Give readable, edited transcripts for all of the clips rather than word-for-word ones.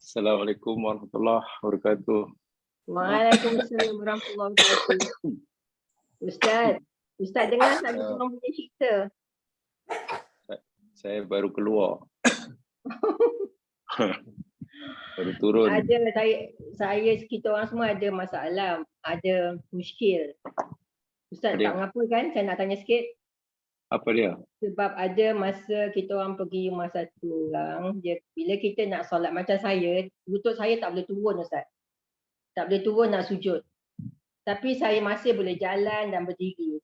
Assalamualaikum warahmatullahi wabarakatuh. Waalaikumsalam warahmatullahi wabarakatuh. Ustaz dengar tak kita orang punya cerita? Saya baru keluar. Baru turun. Ada saya kita orang semua ada masalah, ada muskil. Ustaz tak mengapa kan saya nak tanya sikit. Apa dia? Sebab ada masa kita orang pergi rumah satu orang, bila kita nak solat macam saya, lutut saya tak boleh turun Ustaz. Tak boleh turun nak sujud. Tapi saya masih boleh jalan dan berdiri.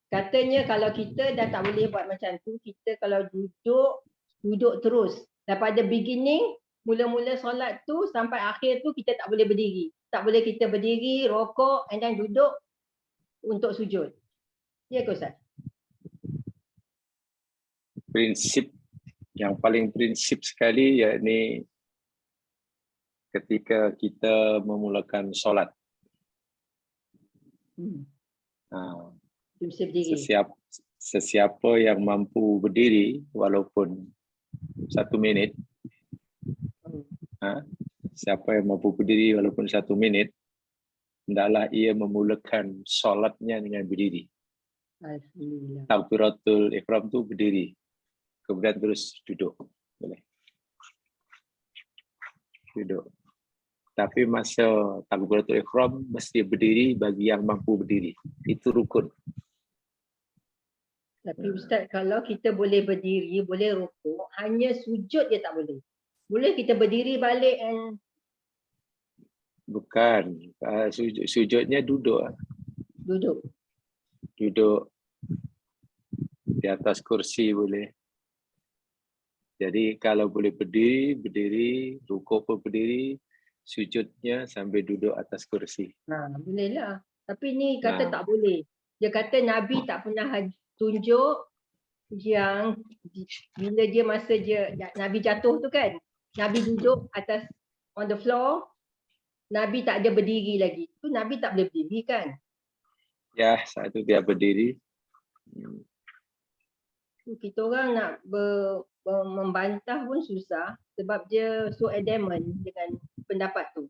Katanya kalau kita dah tak boleh buat macam tu, kita kalau duduk terus. Daripada beginning, mula-mula solat tu sampai akhir tu kita tak boleh berdiri. Tak boleh kita berdiri, rokok and then duduk untuk sujud. Ya ke Ustaz? Prinsip yang paling prinsip sekali yakni ketika kita memulakan solat. Sesiapa yang mampu berdiri walaupun 1 minit, siapa yang mampu berdiri walaupun 1 minit, hendaklah ia memulakan solatnya dengan berdiri. Alhamdulillah. Takbiratul ihram tu berdiri, kemudian terus duduk. Boleh. Duduk. Tapi masa takbiratul ihram mesti berdiri bagi yang mampu berdiri. Itu rukun. Tapi Ustaz, kalau kita boleh berdiri, boleh rukuk, hanya sujud je tak boleh. Boleh kita berdiri balik and... Bukan. Sujudnya duduk. Duduk. Duduk di atas kursi boleh. Jadi kalau boleh berdiri, berdiri, rukuk pun berdiri, sujudnya sambil duduk atas kursi. Boleh lah. Tapi ni kata tak boleh. Dia kata Nabi tak pernah tunjuk yang bila dia masa Nabi jatuh tu kan, Nabi duduk atas on the floor, Nabi tak ada berdiri lagi. Tu Nabi tak boleh berdiri kan? Ya, saat itu dia berdiri. Kita orang nak membantah pun susah sebab dia so adamant dengan pendapat tu.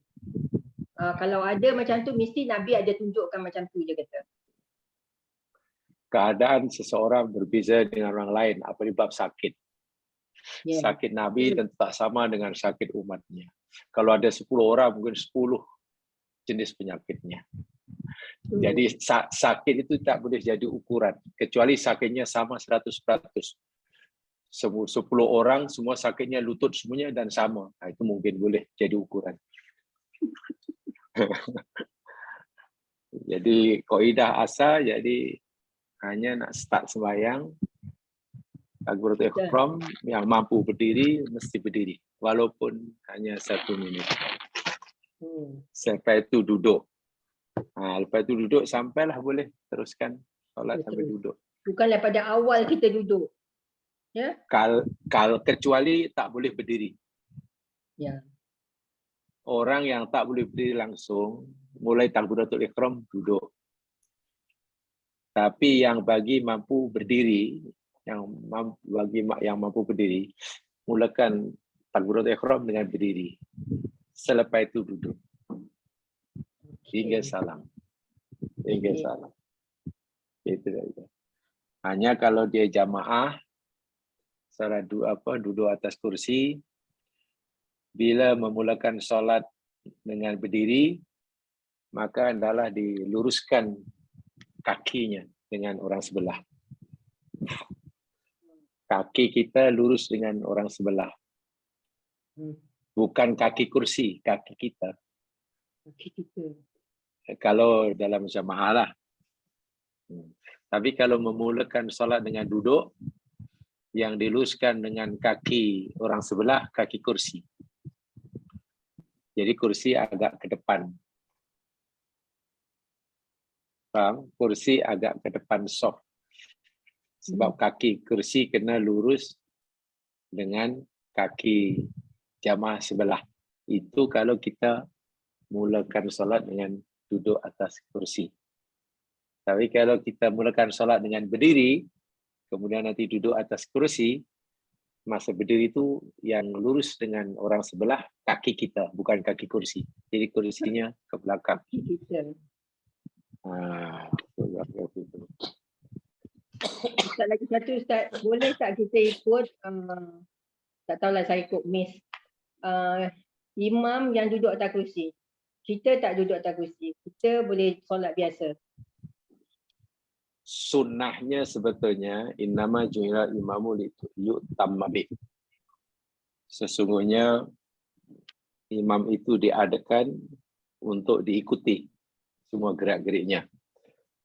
Kalau ada macam tu, mesti Nabi ada tunjukkan macam tu, dia kata. Keadaan seseorang berbeza dengan orang lain apabila bab sakit. Sakit Nabi tentu tak sama dengan sakit umatnya. Kalau ada 10 orang, mungkin 10 jenis penyakitnya. Jadi sakit itu tak boleh jadi ukuran, kecuali sakitnya sama 100%. 10 orang semua sakitnya lutut semuanya dan sama. Itu mungkin boleh jadi ukuran. Jadi kaidah asal, jadi hanya nak start sembahyang, takbiratul ihram, yang mampu berdiri mesti berdiri walaupun hanya 1 minit. Sampai itu duduk. Lepas itu duduk sampailah boleh teruskan solat sampai duduk. Bukan daripada awal kita duduk. Ya? Kecuali tak boleh berdiri. Ya. Orang yang tak boleh berdiri langsung, mulai takbiratul ihram duduk. Tapi yang bagi mampu berdiri, yang mampu berdiri, mulakan takbiratul ihram dengan berdiri. Selepas itu duduk. Hingga salam. Hingga salam. Itu saja. Hanya kalau dia jamaah, salat duduk atas kursi, bila memulakan solat dengan berdiri, maka adalah diluruskan kakinya dengan orang sebelah. Kaki kita lurus dengan orang sebelah. Bukan kaki kursi, kaki kita. Kaki kita. Kalau dalam jamaah lah. Tapi kalau memulakan solat dengan duduk, yang diluruskan dengan kaki orang sebelah, kaki kursi. Jadi kursi agak ke depan. Faham? Kursi agak ke depan soft. Sebab kaki kursi kena lurus dengan kaki jamaah sebelah. Itu kalau kita mulakan solat dengan duduk atas kursi. Tapi kalau kita mulakan solat dengan berdiri, kemudian nanti duduk atas kursi, masa berdiri itu yang lurus dengan orang sebelah kaki kita, bukan kaki kursi. Jadi kursinya ke belakang. Kita. Itu. Ustaz lagi satu Ustaz, boleh tak kita ikut, tak tahulah saya ikut Miss, imam yang duduk atas kursi. Kita tak duduk atas kursi, kita boleh solat biasa. Sunnahnya sebetulnya innama ju'ila imamu liyutamma bih. Sesungguhnya imam itu diadakan untuk diikuti semua gerak-geriknya.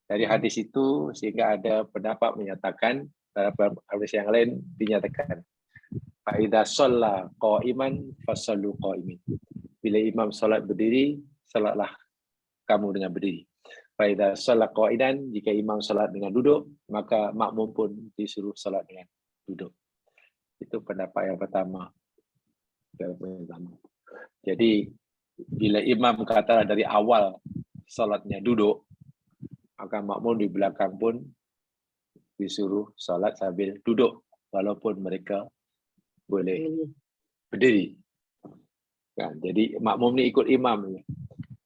Dari hadis itu sehingga ada pendapat menyatakan, dalam hadis yang lain dinyatakan, fa'idha shalla qa'iman fasallu qa'imin. Bila imam salat berdiri, salatlah kamu dengan berdiri. Fa'idha shalla qa'idan, jika imam salat dengan duduk, maka makmum pun disuruh salat dengan duduk. Itu pendapat yang pertama. Jadi bila imam katalah dari awal salatnya duduk, maka makmum di belakang pun disuruh salat sambil duduk, walaupun mereka boleh berdiri. Kan? Jadi makmum ni ikut imam.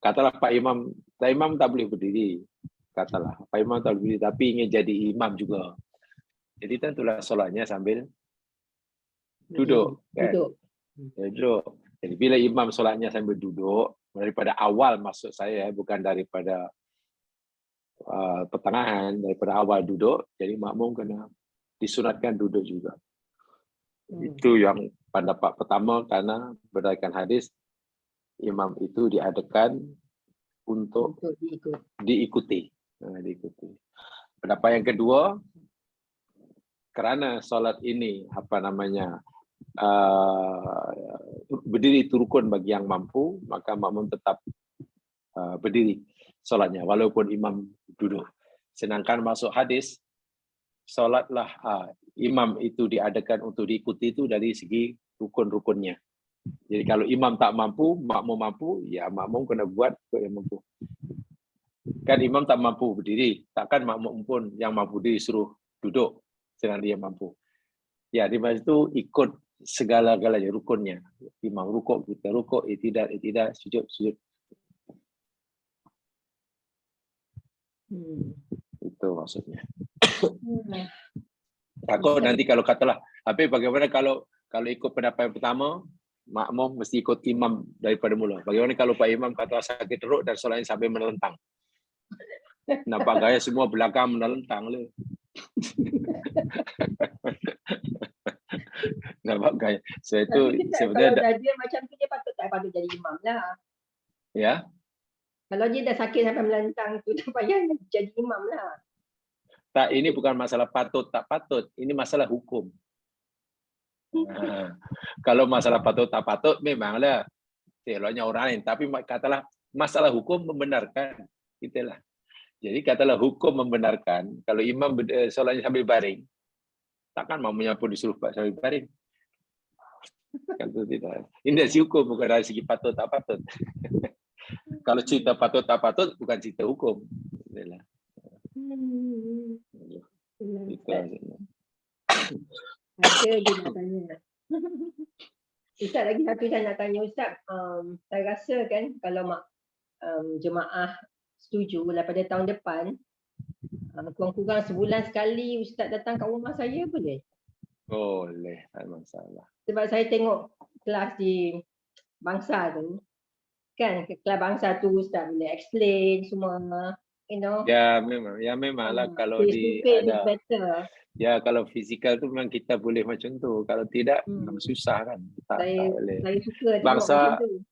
Katalah Pak Imam tak boleh berdiri. Katalah Pak Imam tak boleh berdiri, tapi ingin jadi imam juga. Jadi tentulah solatnya sambil duduk. Kan? Duduk. Jadi bila imam solatnya sambil duduk, daripada awal maksud saya, bukan daripada pertengahan, daripada awal duduk, jadi makmum kena disunatkan duduk juga. Itu yang pendapat pertama, karena berdasarkan hadis imam itu diadakan untuk diikuti. Pendapat yang kedua, kerana solat ini berdiri itu rukun bagi yang mampu, maka makmum tetap berdiri solatnya walaupun imam duduk. Sedangkan masuk hadis, solatlah imam itu diadakan untuk diikuti itu dari segi rukun-rukunnya. Jadi kalau imam tak mampu, makmum mampu, ya makmum kena buat untuk yang mampu. Kan imam tak mampu berdiri, takkan makmum pun yang mampu diri suruh duduk sedang dia mampu. Ya, di mana itu ikut segala-galanya rukunnya. Imam rukuk, kita rukuk, i'tidal, sujud. Itu maksudnya. Takut nanti kalau katalah, tapi bagaimana kalau ikut pendapat yang pertama, makmum mesti ikut imam daripada mula. Bagaimana kalau Pak Imam kata sakit teruk dan solatnya sampai melentang? Nampak gaya semua belakang melentang le. Nampak gaya. So itu sebenarnya kalau dia macam tu, dia tak patut jadi imam lah. Ya. Kalau dia dah sakit sampai melentang tu, tak payah jadi imam lah. Tak, ini bukan masalah patut tak patut, ini masalah hukum. Kalau masalah patut tak patut memanglah eloknya orang lain, tapi katalah masalah hukum membenarkan itulah. Jadi katalah hukum membenarkan kalau imam solatnya sambil baring, takkan makmumnya pun disuruh sambil baring. Kan itu tidak. Ini dari hukum, bukan dari segi patut tak patut. Kalau cerita patut tak patut bukan cerita hukum. Itulah. Itu aja. Ada dia nak tanya. Ustaz, lagi satu saya nak tanya Ustaz. Saya rasa kan kalau jemaah setuju lah pada tahun depan, kurang-kurang sebulan sekali Ustaz datang kat rumah saya, boleh? Boleh, tak masalah. Sebab saya tengok kelas di Bangsa tu, kan kelas Bangsa tu Ustaz boleh explain semua, you know. Ya memanglah kalau ada better. Ya kalau fizikal tu memang kita boleh macam tu. Kalau tidak susah kan. Saya suka tengok bangsa macam tu.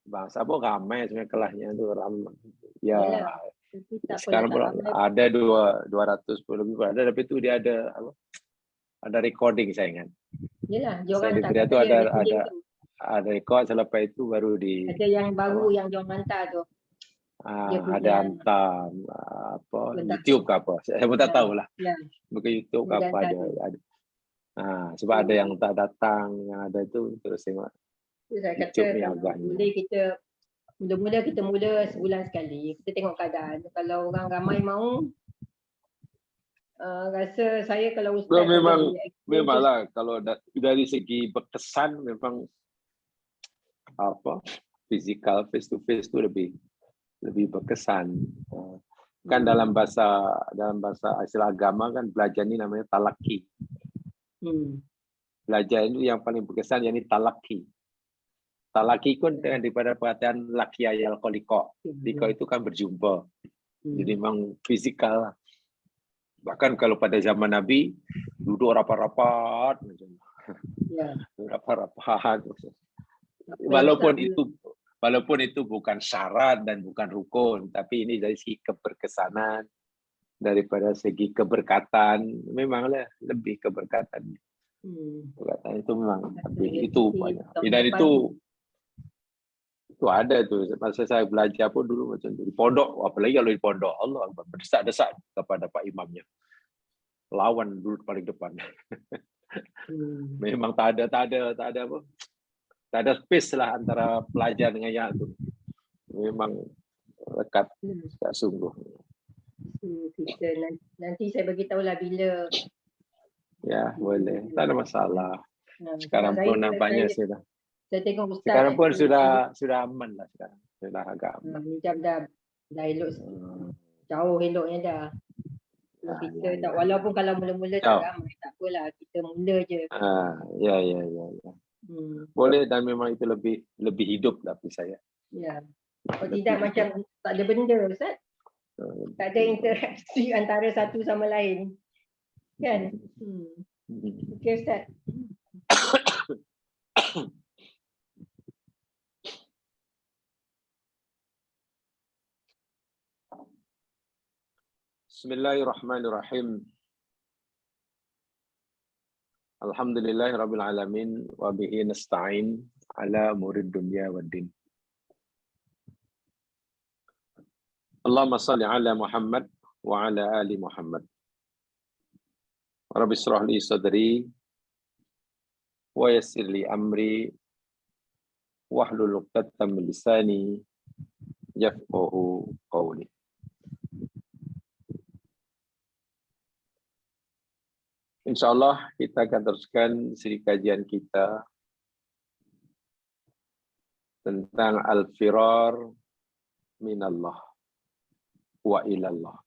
Bangsa pun ramai sebenarnya kelasnya tu ramai. Ya. Yalah, sekarang pun ada 200 lebih ada, tapi tu dia ada apa? Ada recording saya ingat. Yalah, diorang hantar tu ada record, selepas itu baru ada yang baru yang diorang hantar tu. Ada hantar apa YouTube ke apa, saya pun tak tahulah. Bukan YouTube ke apa ada. Sebab ada yang tak datang, yang ada tu terus tengok. Saya kata boleh kita mula sebulan sekali, kita tengok keadaan. Kalau orang ramai mau, Rasa saya kalau Ustaz memanglah kalau dari segi berkesan memang apa physical face to face itu lebih berkesan. Kan dalam bahasa istilah agama kan belajar ini namanya talaki. Belajar itu yang paling berkesan yakni talaki. Talaki pun daripada perkataan laki ayal koliko. Liko itu kan berjumpa. Jadi memang fisikal. Bahkan kalau pada zaman Nabi duduk rapat-rapat macam rapat-rapat. Walaupun itu bukan syarat dan bukan rukun, tapi ini dari segi keberkesanan, daripada segi keberkatan, memanglah lebih keberkatan. Keberkatan itu memang lebih itu banyak. Dan itu ada tuh. Masa saya belajar pun dulu macam itu. Di pondok, apalagi kalau di pondok, Allah berdesak-desak kepada Pak Imamnya. Lawan dulu paling depan. Memang tak ada space lah antara pelajar dengan yang itu. Memang lekat tak sungguh. Nanti saya beritahu lah bila. Ya boleh, tak ada masalah. Sekarang pun nampaknya sudah. Saya tengok Ustaz. Sekarang pun sudah aman lah sekarang. Sudah agak aman. Dah elok. Jauh eloknya dah. Kita tak, walaupun kalau mula-mula tak ramai, tak apalah, kita mula je. Ya. Boleh, dan memang itu lebih hidup lah bagi saya. Ya. Kalau tidak macam tak ada benda, Ustaz. Tak ada interaksi antara satu sama lain. Kan? Okey, Ustaz. Bismillahirrahmanirrahim. Alhamdulillahirabbil alamin wa bihi nasta'in ala umurid dunya waddin. Allahumma shalli ala Muhammad wa ala ali Muhammad. Rabbi shrah li sadri wa yassir li amri wahlul 'uqdatam min lisani yafqahu qawli. InsyaAllah kita akan teruskan siri kajian kita tentang al-firar minallah wa ilallah.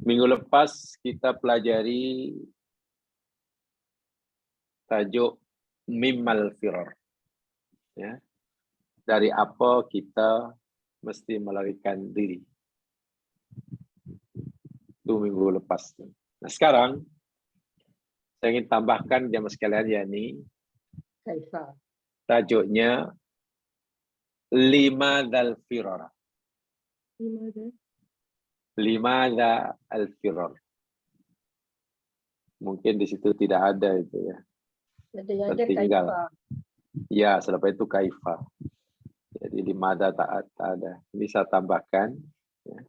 Minggu lepas kita pelajari tajuk mimmal firar. Ya. Dari apa kita mesti melarikan diri. Itu minggu lepas. Nah sekarang saya ingin tambahkan jamaah sekalian, yakni tajuknya limadhal firar. Limadha al-firar. Mungkin di situ tidak ada itu ya. Tertinggal. Ya, selepas itu kaifa. Jadi limadha tak ada. Ini saya tambahkan. Ya.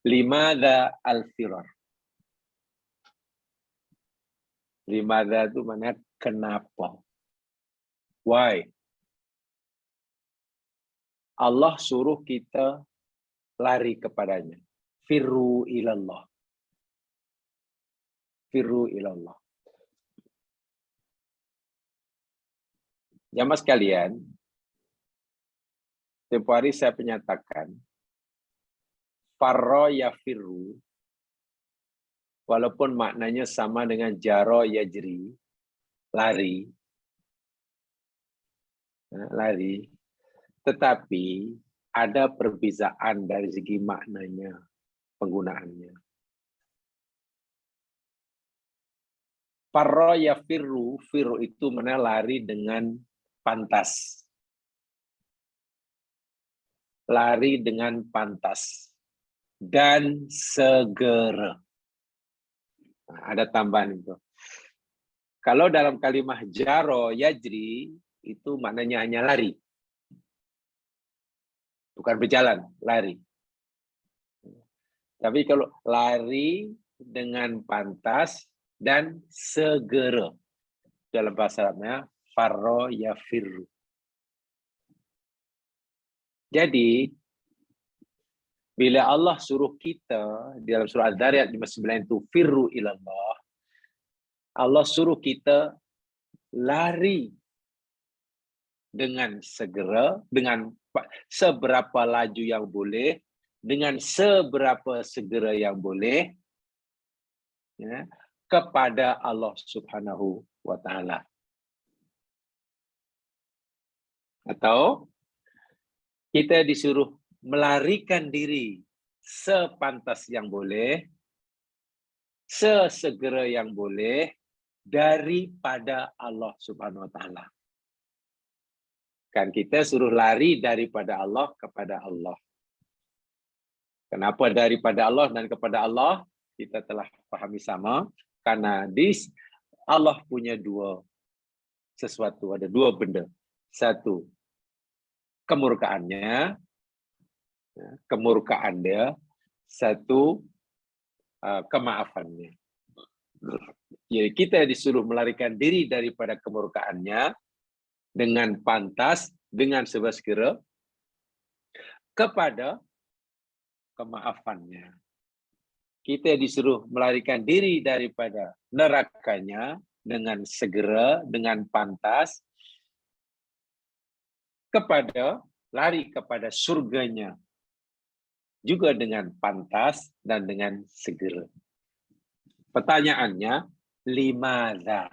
Limadha al-firar. Limadha itu maknanya kenapa. Why? Allah suruh kita lari kepadanya. Firru ilallah. Firru ilallah. Jamaah sekalian, tempoh hari saya menyatakan farra yafirru, walaupun maknanya sama dengan jaro yajri, lari, tetapi ada perbezaan dari segi maknanya, penggunaannya. Farra yafirru, firru itu mana lari dengan pantas. Lari dengan pantas. Dan segera. Nah, ada tambahan itu. Kalau dalam kalimah jaro yajri itu maknanya hanya lari. Bukan berjalan, lari. Tapi kalau lari dengan pantas dan segera. Dalam bahasa Arabnya farra yafirru. Jadi Bila Allah suruh kita di dalam surah Al-Dhariyat 59 itu firru ilallah, Allah suruh kita lari dengan segera, dengan seberapa laju yang boleh, dengan seberapa segera yang boleh, ya, kepada Allah Subhanahu wa Ta'ala. Atau kita disuruh melarikan diri sepantas yang boleh, sesegera yang boleh daripada Allah Subhanahu wa Ta'ala. Kan kita suruh lari daripada Allah kepada Allah. Kenapa daripada Allah dan kepada Allah? Kita telah pahami sama. Karena Allah punya sesuatu, ada dua benda. Satu, kemurkaannya, kemurkaan dia. Satu, kemaafannya. Jadi kita disuruh melarikan diri daripada kemurkaannya dengan pantas, dengan segera kepada kemaafannya. Kita disuruh melarikan diri daripada nerakanya dengan segera, dengan pantas, lari kepada surganya juga dengan pantas dan dengan segera. Pertanyaannya, limadza?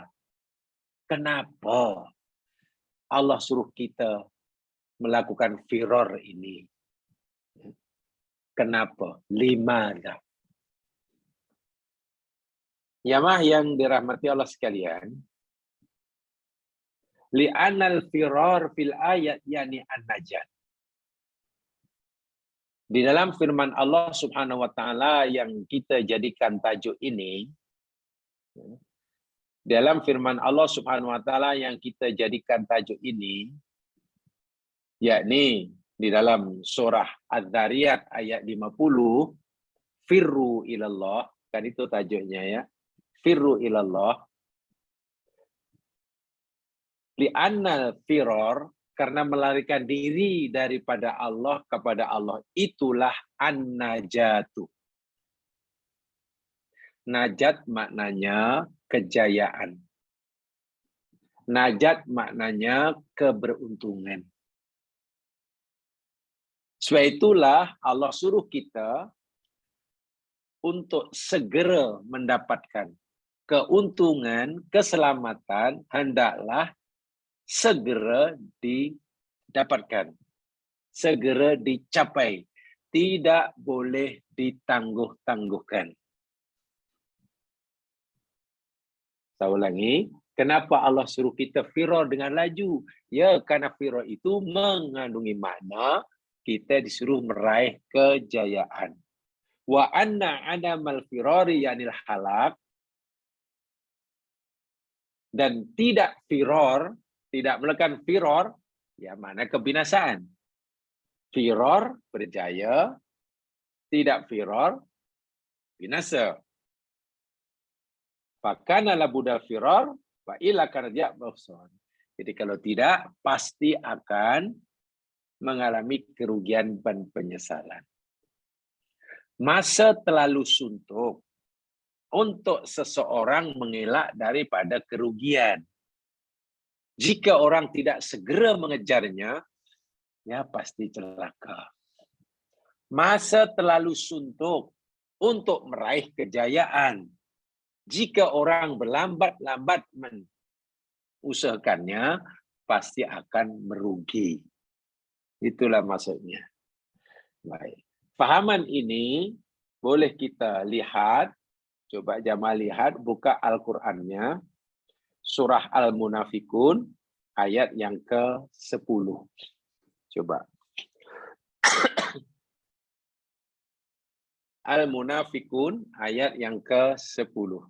Kenapa Allah suruh kita melakukan firor ini? Kenapa? Limadza? Jamaah yang dirahmati Allah sekalian, li'anal firor fil ayat yani an-najat. Di dalam firman Allah Subhanahu wa Ta'ala yang kita jadikan tajuk ini, dalam firman Allah Subhanahu wa Ta'ala yang kita jadikan tajuk ini, yakni di dalam surah Adz-Dzariyat ayat 50, firru ilallah, kan itu tajuknya ya. Firru ilallah. Li'annal firor, karena melarikan diri daripada Allah kepada Allah, itulah an-najatu. Najat maknanya kejayaan. Najat maknanya keberuntungan. Sebab itulah Allah suruh kita untuk segera mendapatkan keuntungan, keselamatan, hendaklah segera didapatkan, segera dicapai, tidak boleh ditangguh-tangguhkan. Saya ulangi, kenapa Allah suruh kita firor dengan laju? Ya, karena firor itu mengandungi makna kita disuruh meraih kejayaan. Wa anna adamal firori yanil halak, dan tidak firor, tidak melakukan firor, ya mana kebinasaan. Firor berjaya, tidak firor binasa. Fakana la budal firor wa illa karja bafson. Jadi kalau tidak pasti akan mengalami kerugian dan penyesalan. Masa terlalu suntuk untuk seseorang mengelak daripada kerugian. Jika orang tidak segera mengejarnya, ya pasti celaka. Masa terlalu suntuk untuk meraih kejayaan. Jika orang berlambat-lambat mengusahakannya, pasti akan merugi. Itulah maksudnya. Baik. Fahaman ini boleh kita lihat. Coba jamaah lihat, buka Al-Qur'annya. Surah Al-Munafikun ayat yang ke-10. Coba. Al-Munafikun ayat yang ke-10.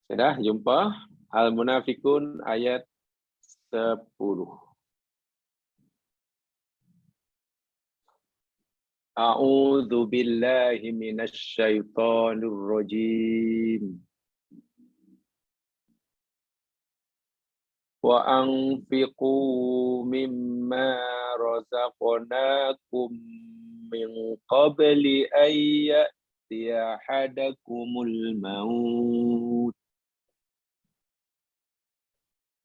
Sudah jumpa? Al-Munafikun ayat 10. A'udzu billahi minasy syaithanir rajim. Wa anfiqu mimma razaqnakum min qabli an ya'tiya ahadakumul maut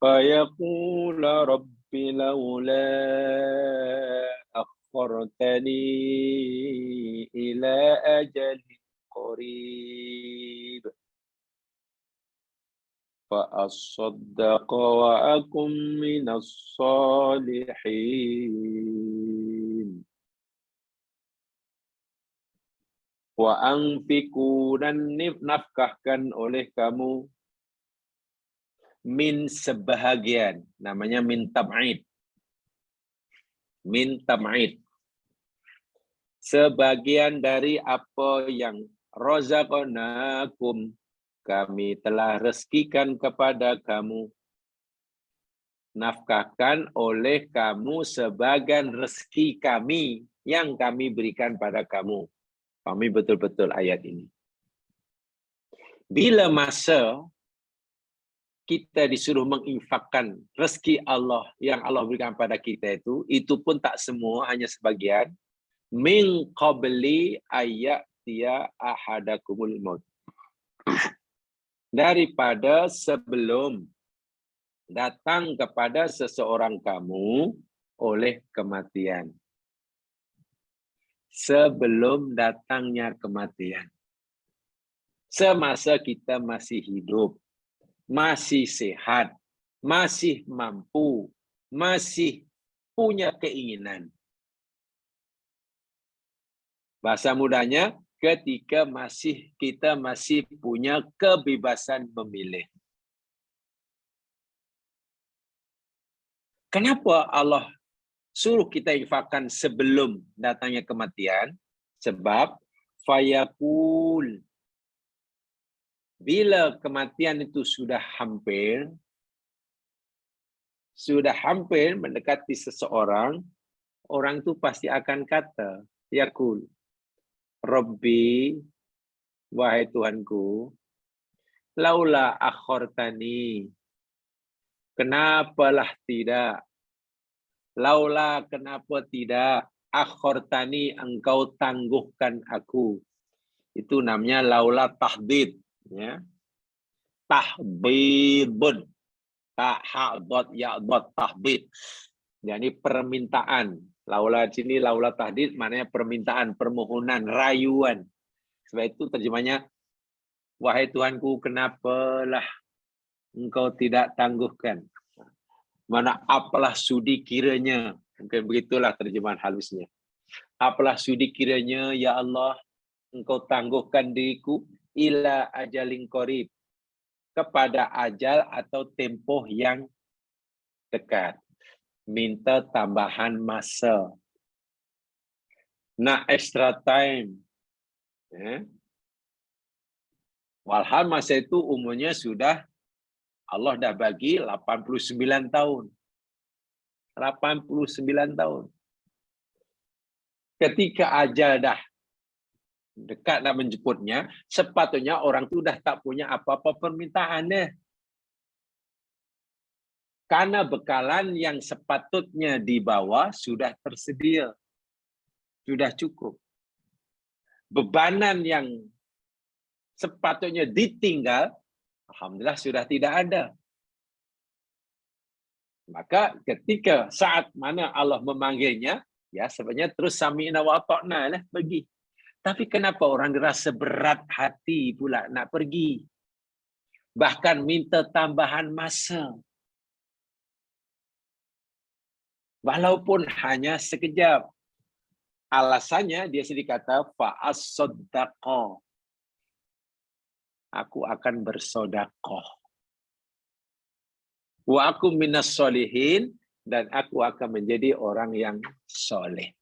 فيقول رب لولا أخرتني إلى أجل قريب فأصدق وأكن من الصالحين وأنفقوا dan nafkahkan oleh kamu min sebahagian, namanya min tab'id. Min tab'id. Sebagian dari apa yang razaqnakum, kami telah rezekikan kepada kamu. Nafkahkan oleh kamu sebagian rezeki kami yang kami berikan pada kamu. Kami betul-betul ayat ini. Bila masa kita disuruh menginfakkan rezeki Allah yang Allah berikan pada kita itu pun tak semua, hanya sebagian. Min qabli ayatiya ahadakumul maut. Daripada sebelum datang kepada seseorang kamu oleh kematian. Sebelum datangnya kematian. Semasa kita masih hidup, masih sehat, masih mampu, masih punya keinginan. Bahasa mudahnya, ketika kita masih punya kebebasan memilih. Kenapa Allah suruh kita infakkan sebelum datangnya kematian? Sebab fayaqul, bila kematian itu sudah hampir mendekati seseorang, orang itu pasti akan kata, yaqul, Rabbi, wahai Tuhanku, laula akhortani, kenapa tidak, akhortani, engkau tangguhkan aku. Itu namanya laula tahdid. Ya. Tahdidun. Ta'hadot ya'dot tahdid. Jadi permintaan. Laula sini laula tahdid maknanya permintaan, permohonan, rayuan. Sebab itu terjemahnya, wahai Tuhanku, kenapalah engkau tidak tangguhkan. Mana apalah sudi kiranya. Mungkin begitulah terjemahan halusnya. Apalah sudi kiranya, ya Allah, engkau tangguhkan diriku ila ajalin qarib, kepada ajal atau tempoh yang dekat. Minta tambahan masa. Nak extra time. Walhal masa itu umurnya sudah, Allah dah bagi 89 tahun. 89 tahun. Ketika ajal dah dekat nak menjemputnya, sepatutnya orang tu dah tak punya apa-apa permintaannya. Karena bekalan yang sepatutnya dibawa sudah tersedia. Sudah cukup. Bebanan yang sepatutnya ditinggal, alhamdulillah sudah tidak ada. Maka ketika saat mana Allah memanggilnya, ya sebenarnya terus sami'na wa ata'na lah pergi. Tapi kenapa orang rasa berat hati pula nak pergi? Bahkan minta tambahan masa. Walaupun hanya sekejap. Alasannya dia sendiri kata, fa'as-soddaqah. Aku akan bersodakoh. Wa aku minas solihin, dan aku akan menjadi orang yang soleh.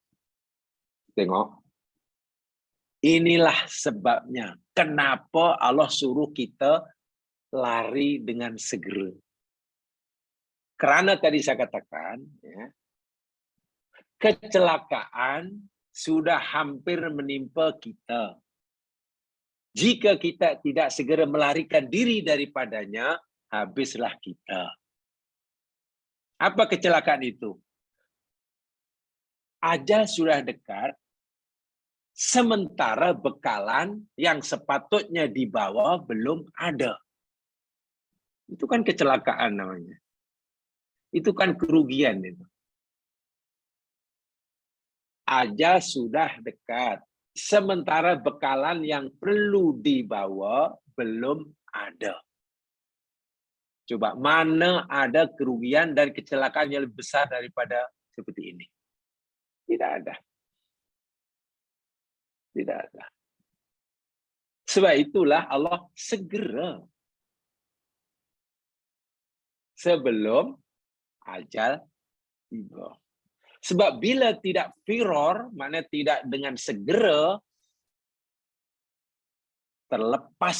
Tengok. Inilah sebabnya kenapa Allah suruh kita lari dengan segera. Karena tadi saya katakan, ya, kecelakaan sudah hampir menimpa kita. Jika kita tidak segera melarikan diri daripadanya, habislah kita. Apa kecelakaan itu? Ajal sudah dekat, sementara bekalan yang sepatutnya dibawa belum ada. Itu kan kecelakaan namanya. Itu kan kerugian itu. Ajal sudah dekat, sementara bekalan yang perlu dibawa belum ada. Coba, mana ada kerugian dan kecelakaan yang lebih besar daripada seperti ini? Tidak ada. Tidak ada. Sebab itulah Allah segera sebelum ajal tiba. Sebab bila tidak firor, maknanya tidak dengan segera, terlepas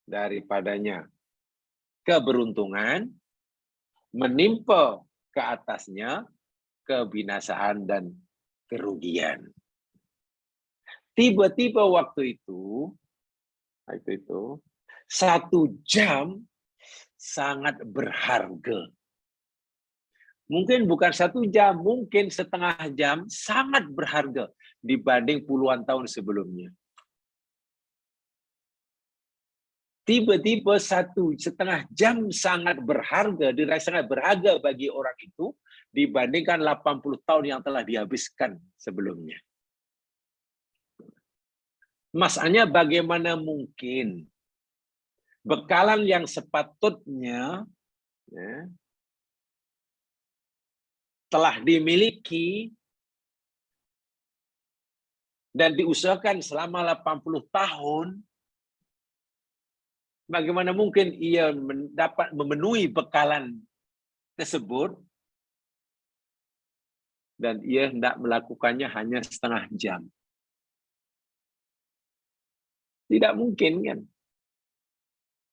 daripadanya keberuntungan, menimpa ke atasnya kebinasaan dan kerugian. Tiba-tiba waktu itu 1 jam sangat berharga. Mungkin bukan 1 jam, mungkin setengah jam sangat berharga dibanding puluhan tahun sebelumnya. Tiba-tiba 1,5 jam sangat berharga, dirasa sangat berharga bagi orang itu dibandingkan 80 tahun yang telah dihabiskan sebelumnya. Masalahnya bagaimana mungkin bekalan yang sepatutnya telah dimiliki dan diusahakan selama 80 tahun, bagaimana mungkin ia dapat memenuhi bekalan tersebut dan ia hendak melakukannya hanya setengah jam? Tidak mungkin kan?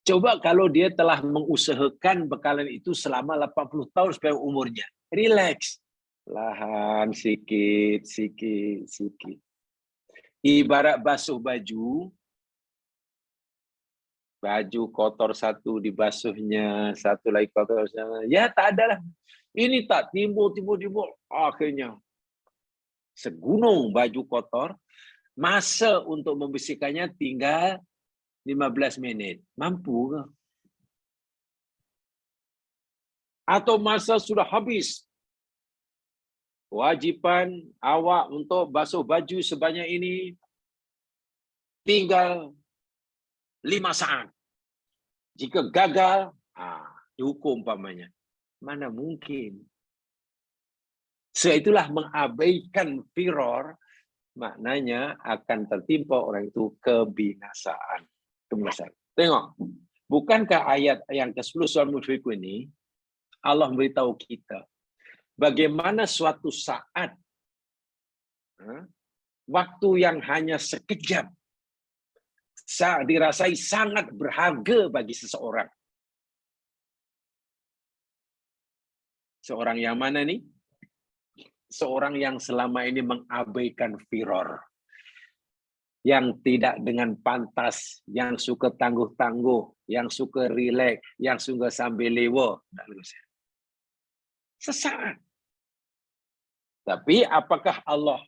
Coba kalau dia telah mengusahakan bekalan itu selama 80 tahun supaya umurnya. Relax. Lahan, sikit. Ibarat basuh baju kotor satu dibasuhnya, satu lagi kotor sana. Ya tak adalah. Ini tak timbul. Akhirnya segunung baju kotor, masa untuk membersihkannya tinggal 15 menit. Mampu ke? Atau masa sudah habis, kewajipan awak untuk basuh baju sebanyak ini tinggal 5 saat. Jika gagal, dihukum umpamanya. Mana mungkin? Itulah mengabaikan firor, maknanya akan tertimpa orang itu kebinasaan. Tengok, bukankah ayat yang ke-10 surah Al-Mulk ini Allah memberitahu kita bagaimana suatu saat waktu yang hanya sekejap dirasai sangat berharga bagi seseorang. Seorang yang mana nih? Seorang yang selama ini mengabaikan firor, yang tidak dengan pantas, yang suka tangguh-tangguh, yang suka rileks, yang suka sambil lewa. Sesaat. Tapi apakah Allah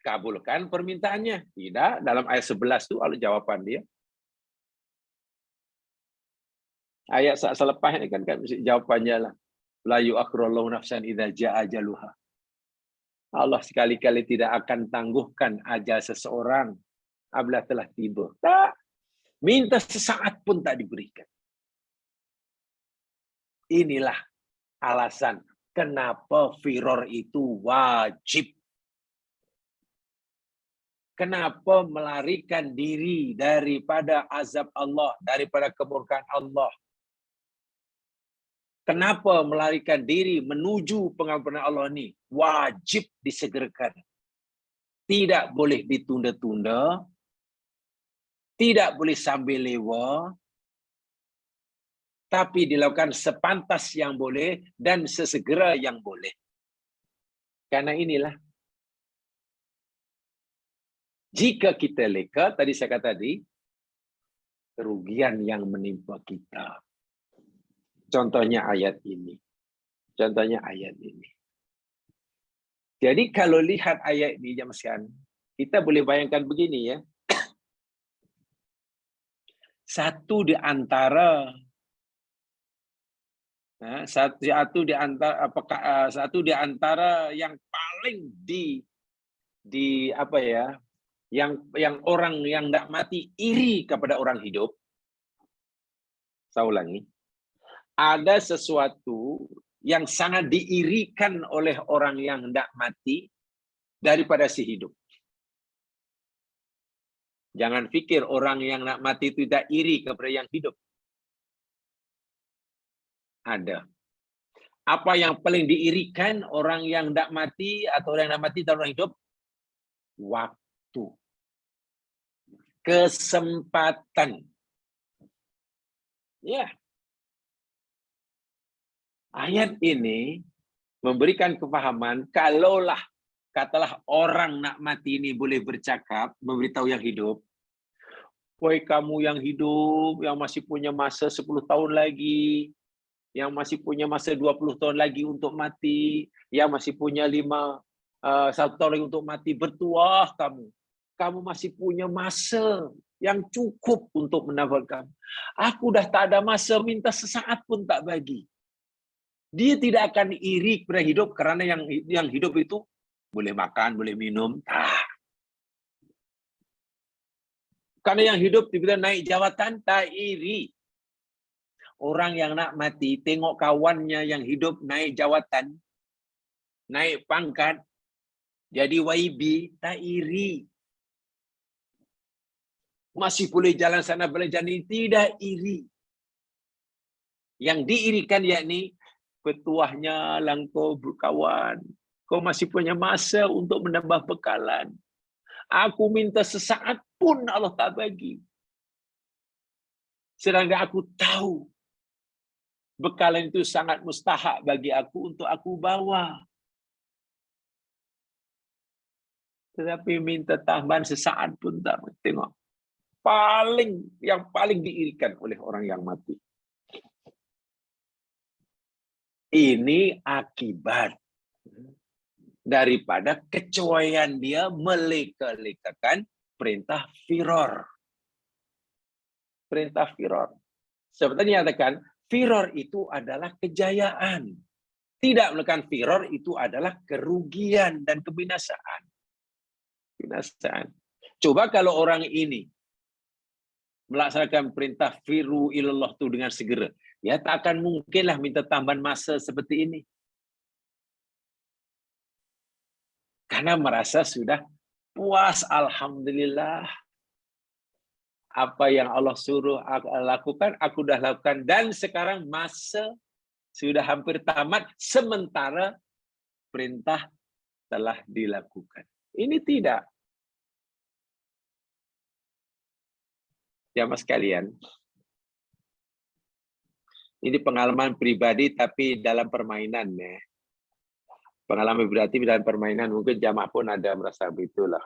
kabulkan permintaannya? Tidak. Dalam ayat 11 itu ada jawaban dia. Ayat selepas ini kan jawabannya lah. La yu'akhirullahu nafsan idza jaa ajaluha. Allah sekali-kali tidak akan tangguhkan ajal seseorang apabila telah tiba. Tak. Minta sesaat pun tak diberikan. Inilah alasan kenapa firor itu wajib. Kenapa melarikan diri daripada azab Allah, daripada kemurkaan Allah? Kenapa melarikan diri menuju pengampunan Allah ini? Wajib disegerakan. Tidak boleh ditunda-tunda. tidak boleh sambil lewa, tapi dilakukan sepantas yang boleh dan sesegera yang boleh. Karena inilah, jika kita leka, tadi saya kata tadi, kerugian yang menimpa kita. Contohnya ayat ini. Contohnya ayat ini. Jadi kalau lihat ayat ini, jemaah sekalian, kita boleh bayangkan begini ya. Satu di antara yang paling di apa ya, yang orang yang tidak mati iri kepada orang hidup. Saya ulangi, ada sesuatu yang sangat diirikan oleh orang yang tidak mati daripada si hidup. Jangan pikir orang yang tidak mati itu tidak iri kepada yang hidup. Ada. Apa yang paling diirikan orang yang tidak mati atau orang yang tidak mati dan orang hidup? Waktu. Kesempatan. Ya. Ayat ini memberikan kefahaman, kalaulah katalah orang nak mati ini boleh bercakap, memberitahu yang hidup, woi kamu yang hidup, yang masih punya masa 10 tahun lagi, yang masih punya masa 20 tahun lagi untuk mati, yang masih punya 1 tahun lagi untuk mati, bertuah kamu. Kamu masih punya masa yang cukup untuk menafal kamu. Aku dah tak ada masa, minta sesaat pun tak bagi. Dia tidak akan iri kepada hidup karena yang hidup itu boleh makan, boleh minum. Karena yang hidup tiba-tiba naik jawatan, tak iri. Orang yang nak mati, tengok kawannya yang hidup naik jawatan, naik pangkat, jadi YB, tak iri. Masih boleh jalan sana, boleh jalan ini, tidak iri. Yang diirikan yakni, petuahnya langkau berkawan. Kau masih punya masa untuk menambah bekalan. Aku minta sesaat pun Allah tak bagi. Sedangkan aku tahu bekalan itu sangat mustahak bagi aku untuk aku bawa. Tetapi minta tambahan sesaat pun tak. Tengok. Yang paling diirikan oleh orang yang mati. Ini akibat daripada kecuaian dia meleka-lekakan perintah firor. Perintah firor. Seperti dinyatakan, firor itu adalah kejayaan. Tidak melakukan firor itu adalah kerugian dan kebinasaan. Binasaan. Coba kalau orang ini melaksanakan perintah firu ilallah itu dengan segera, ya tak akan mungkinlah minta tambahan masa seperti ini. Karena merasa sudah puas, alhamdulillah. Apa yang Allah suruh lakukan, aku dah lakukan. Dan sekarang masa sudah hampir tamat, sementara perintah telah dilakukan. Ini tidak. Jamaah sekalian, ini pengalaman pribadi tapi dalam permainan ya. Pengalaman pribadi dalam permainan, mungkin jamaah pun ada merasa begitulah.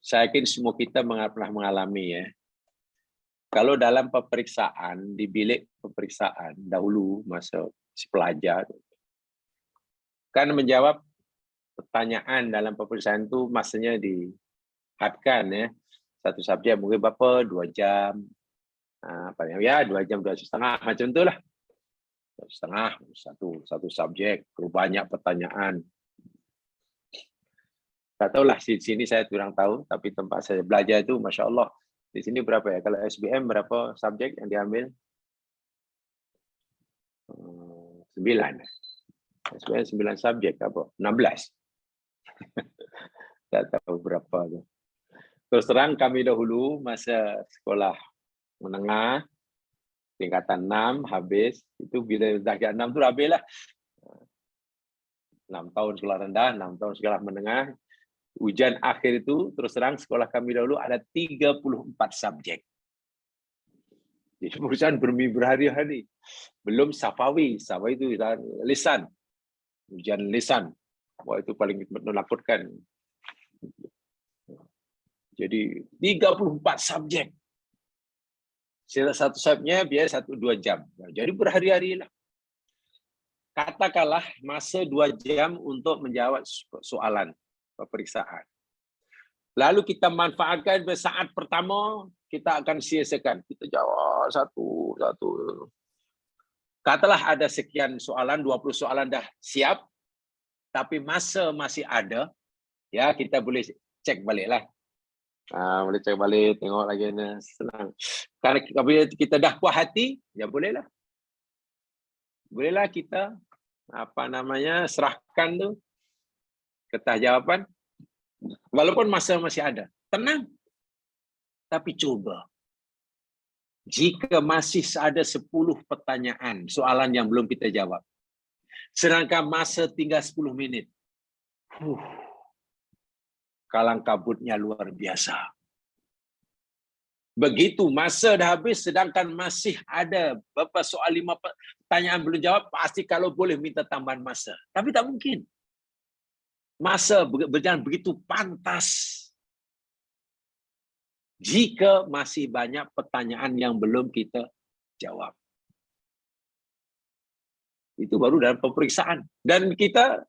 Saya yakin semua kita pernah mengalami ya. Kalau dalam pemeriksaan, di bilik pemeriksaan dahulu masa si pelajar, kan menjawab pertanyaan dalam pemeriksaan itu masanya dihadkan ya. Satu subjek mungkin berapa? 2 jam. Ya 2 jam, 2,5 macam itulah. 2,5 satu subjek, banyak pertanyaan. Tak tahulah di sini saya kurang tahu, tapi tempat saya belajar itu Masya Allah. Di sini berapa ya? Kalau SBM berapa subjek yang diambil? 9. SBM 9 subjek apa? 16. Tak tahu berapa tu. Terus terang kami dahulu masa sekolah menengah tingkatan 6 habis, itu bila dah 6 tu habislah. 6 tahun sekolah rendah, 6 tahun sekolah menengah. Ujian akhir itu terus terang sekolah kami dahulu ada 34 subjek. Jadi perusahaan berhari-hari. Belum Safawi. Safawi itu lisan. Ujian lisan. Wah, itu paling menakutkan. Jadi 34 subjek. Satu subjeknya biasa 1-2 jam. Nah, jadi berhari-hari lah. Katakanlah masa 2 jam untuk menjawab soalan pemeriksaan. Lalu kita manfaatkan saat pertama, kita akan sia-siakan. Kita jawab satu-satu. Katalah ada sekian soalan, 20 soalan dah siap, tapi masa masih ada, ya kita boleh cek baliklah. Boleh cek balik, tengok lagi, senang. Karena kita dah puas hati, ya bolehlah. Bolehlah kita serahkan tu kertas jawapan. Walaupun masa masih ada, tenang. Tapi coba, jika masih ada 10 pertanyaan, soalan yang belum kita jawab, sedangkan masa tinggal 10 minit, kalang kabutnya luar biasa. Begitu masa dah habis, sedangkan masih ada beberapa soal 5 pertanyaan belum jawab, pasti kalau boleh minta tambahan masa. Tapi tak mungkin. Masa berjalan begitu pantas. Jika masih banyak pertanyaan yang belum kita jawab. Itu baru dalam pemeriksaan. Dan kita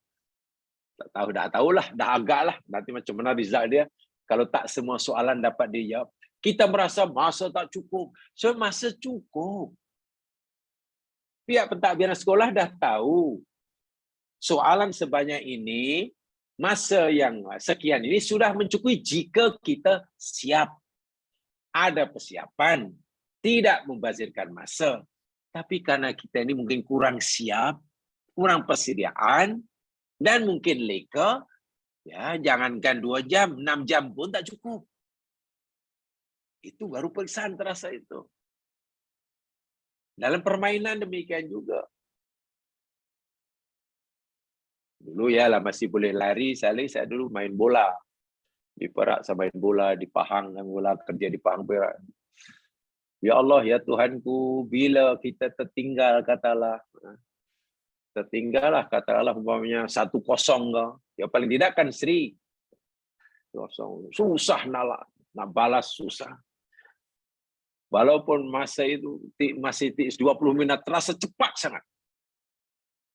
dah tahulah, dah agak lah. Nanti macam mana result dia. Kalau tak semua soalan dapat dijawab. Kita merasa masa tak cukup. So, masa cukup. Pihak pentadbiran sekolah dah tahu. Soalan sebanyak ini, masa yang sekian ini sudah mencukupi jika kita siap. Ada persiapan, tidak membazirkan masa. Tapi karena kita ini mungkin kurang siap, kurang persediaan, dan mungkin leka, ya jangankan 2 jam, 6 jam pun tak cukup. Itu baru periksaan terasa itu. Dalam permainan demikian juga. Dulu ya lah masih boleh lari, saya dulu main bola. Di Perak saya main bola, di Pahang main bola, kerja di Pahang Perak. Ya Allah, ya Tuhanku, bila kita tertinggal katalah umpamanya 1-0 kau. Ya paling tidak kan Sri. 0. Susah nak balas susah. Walaupun masa itu masih 20 minit terasa cepat sangat.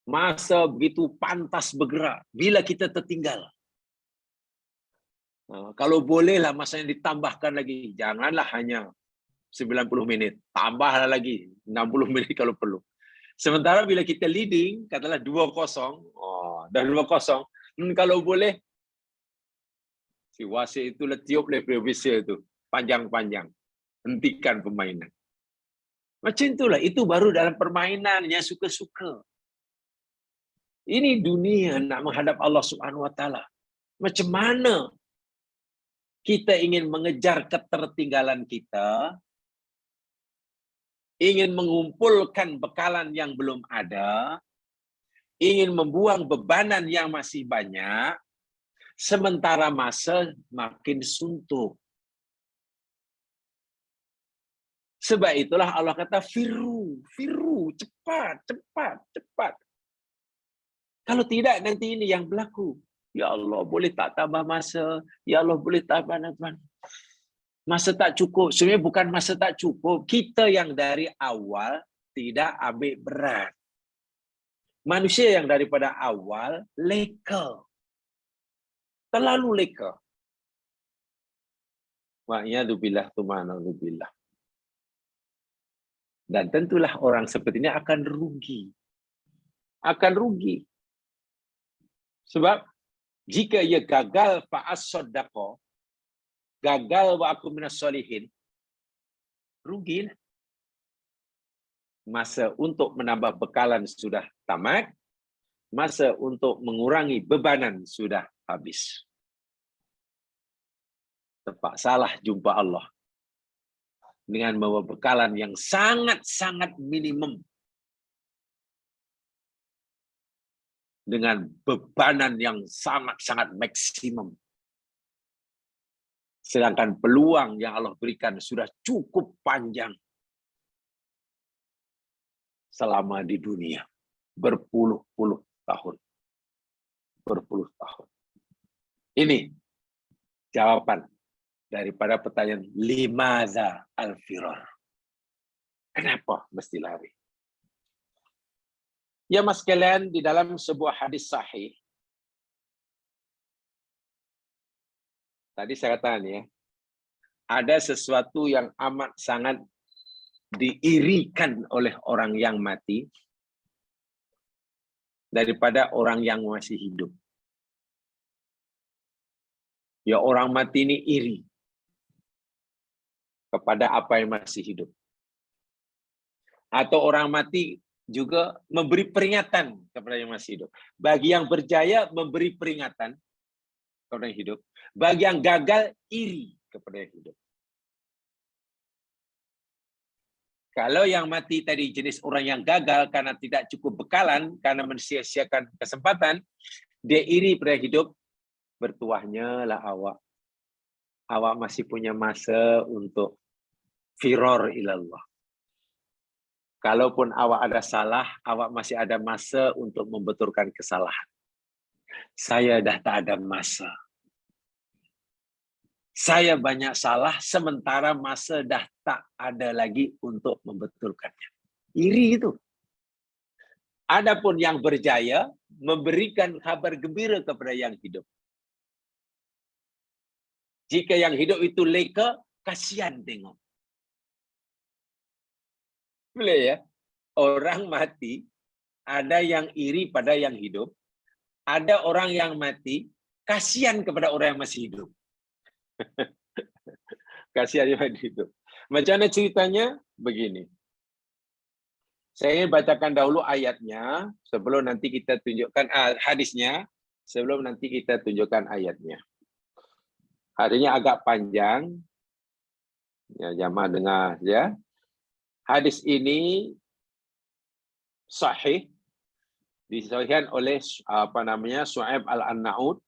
Masa begitu pantas bergerak bila kita tertinggal. Kalau bolehlah masa yang ditambahkan lagi. Janganlah hanya 90 menit. Tambahlah lagi 60 menit kalau perlu. Sementara bila kita leading, katalah 2-0. Dah 2-0. Kalau boleh, si wasit itu tiup oleh official itu. Panjang-panjang. Hentikan permainan. Macam itulah. Itu baru dalam permainan yang suka-suka. Ini dunia nak menghadap Allah Subhanahu Wa Taala. Macam mana kita ingin mengejar ketertinggalan kita, ingin mengumpulkan bekalan yang belum ada, ingin membuang bebanan yang masih banyak, sementara masa makin suntuk. Sebab itulah Allah kata firu, cepat. Kalau tidak, nanti ini yang berlaku. Ya Allah, boleh tak tambah masa? Ya Allah, boleh tambah Tuhan. Masa tak cukup. Sebenarnya bukan masa tak cukup. Kita yang dari awal tidak ambil berat. Manusia yang daripada awal leka. Terlalu leka. Wa'iyadzubillah tumanadzubillah. Dan tentulah orang seperti ini akan rugi. Sebab jika ia gagal fa'as-soddaqah, gagal wa aku minas solihin, rugi. Masa untuk menambah bekalan sudah tamat, masa untuk mengurangi bebanan sudah habis. Tepat salah jumpa Allah dengan membawa bekalan yang sangat-sangat minimum, dengan bebanan yang sangat-sangat maksimum. Sedangkan peluang yang Allah berikan sudah cukup panjang selama di dunia. Berpuluh-puluh tahun. Berpuluh tahun. Ini jawaban daripada pertanyaan limadza al-firar. Kenapa mesti lari? Ya mas sekalian, di dalam sebuah hadis sahih, tadi saya katakan ya, ada sesuatu yang amat sangat diirikan oleh orang yang mati daripada orang yang masih hidup. Ya orang mati ini iri kepada apa yang masih hidup. Atau orang mati juga memberi peringatan kepada yang masih hidup. Bagi yang berjaya memberi peringatan kepada yang hidup. Bagi yang gagal iri kepada yang hidup. Kalau yang mati tadi jenis orang yang gagal karena tidak cukup bekalan, karena mensia-siakan kesempatan, dia iri pada yang hidup, bertuahnya lah awak. Awak masih punya masa untuk firor ilallah. Kalaupun awak ada salah, awak masih ada masa untuk membetulkan kesalahan. Saya dah tak ada masa. Saya banyak salah, sementara masa dah tak ada lagi untuk membetulkannya. Iri itu. Adapun yang berjaya, memberikan kabar gembira kepada yang hidup. Jika yang hidup itu leka, kasihan tengok. Boleh ya? Orang mati, ada yang iri pada yang hidup, ada orang yang mati, kasihan kepada orang yang masih hidup. Kasihan yang masih hidup. Macam mana ceritanya? Begini. Saya ingin bacakan dahulu ayatnya, sebelum nanti kita tunjukkan hadisnya, sebelum nanti kita tunjukkan ayatnya. Hadisnya agak panjang. Ya, jamaah dengar ya. Hadis ini sahih, disahihkan oleh Shu'aib al-Arnaud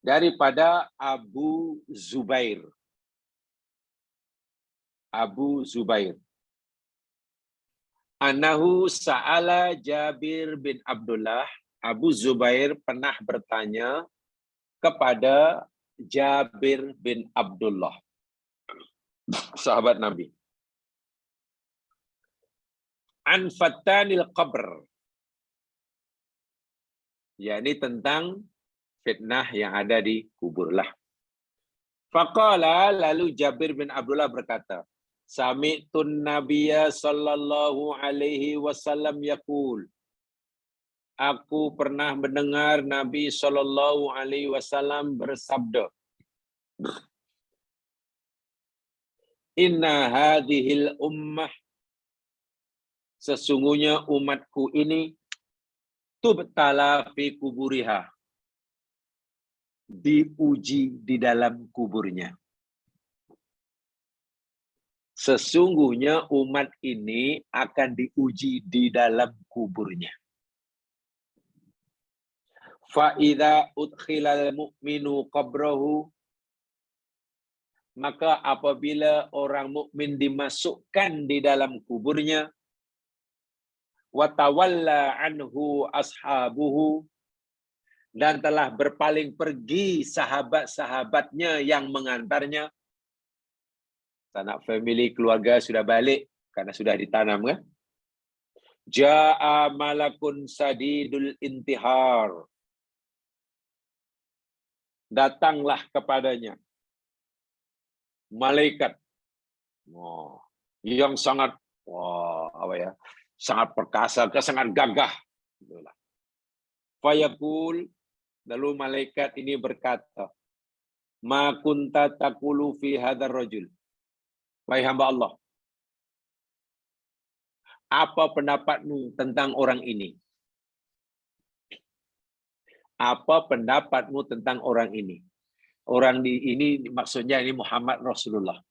daripada Abu Zubair. Abu Zubair. Annahu sa'ala Jabir bin Abdullah. Abu Zubair pernah bertanya kepada Jabir bin Abdullah, sahabat Nabi. An fatanil qabr. yakni tentang fitnah yang ada di kubur lah. Faqala, lalu Jabir bin Abdullah berkata, Sami'tun Nabiyya sallallahu alaihi wasallam yaqul. Aku pernah mendengar Nabi sallallahu alaihi wasallam bersabda, Inna hadhil ummah, sesungguhnya umatku ini tubtala fi kuburiha, diuji di dalam kuburnya. Sesungguhnya umat ini akan diuji di dalam kuburnya. Fa idza udkhilal mu'minu qabrahu, maka apabila orang mukmin dimasukkan di dalam kuburnya, wa tawalla anhu ashabuhu, dan telah berpaling pergi sahabat-sahabatnya yang mengantarnya. Sanak family keluarga sudah balik karena sudah ditanam kan? Ja'a malakun sadidul intihar. Datanglah kepadanya malaikat yang sangat sangat perkasa, sangat gagah. Fayaqul, lalu malaikat ini berkata, Ma kunta taqulu fi hadzal rajul. Wahai hamba Allah, apa pendapatmu tentang orang ini? Apa pendapatmu tentang orang ini? Orang ini maksudnya ini Muhammad Rasulullah.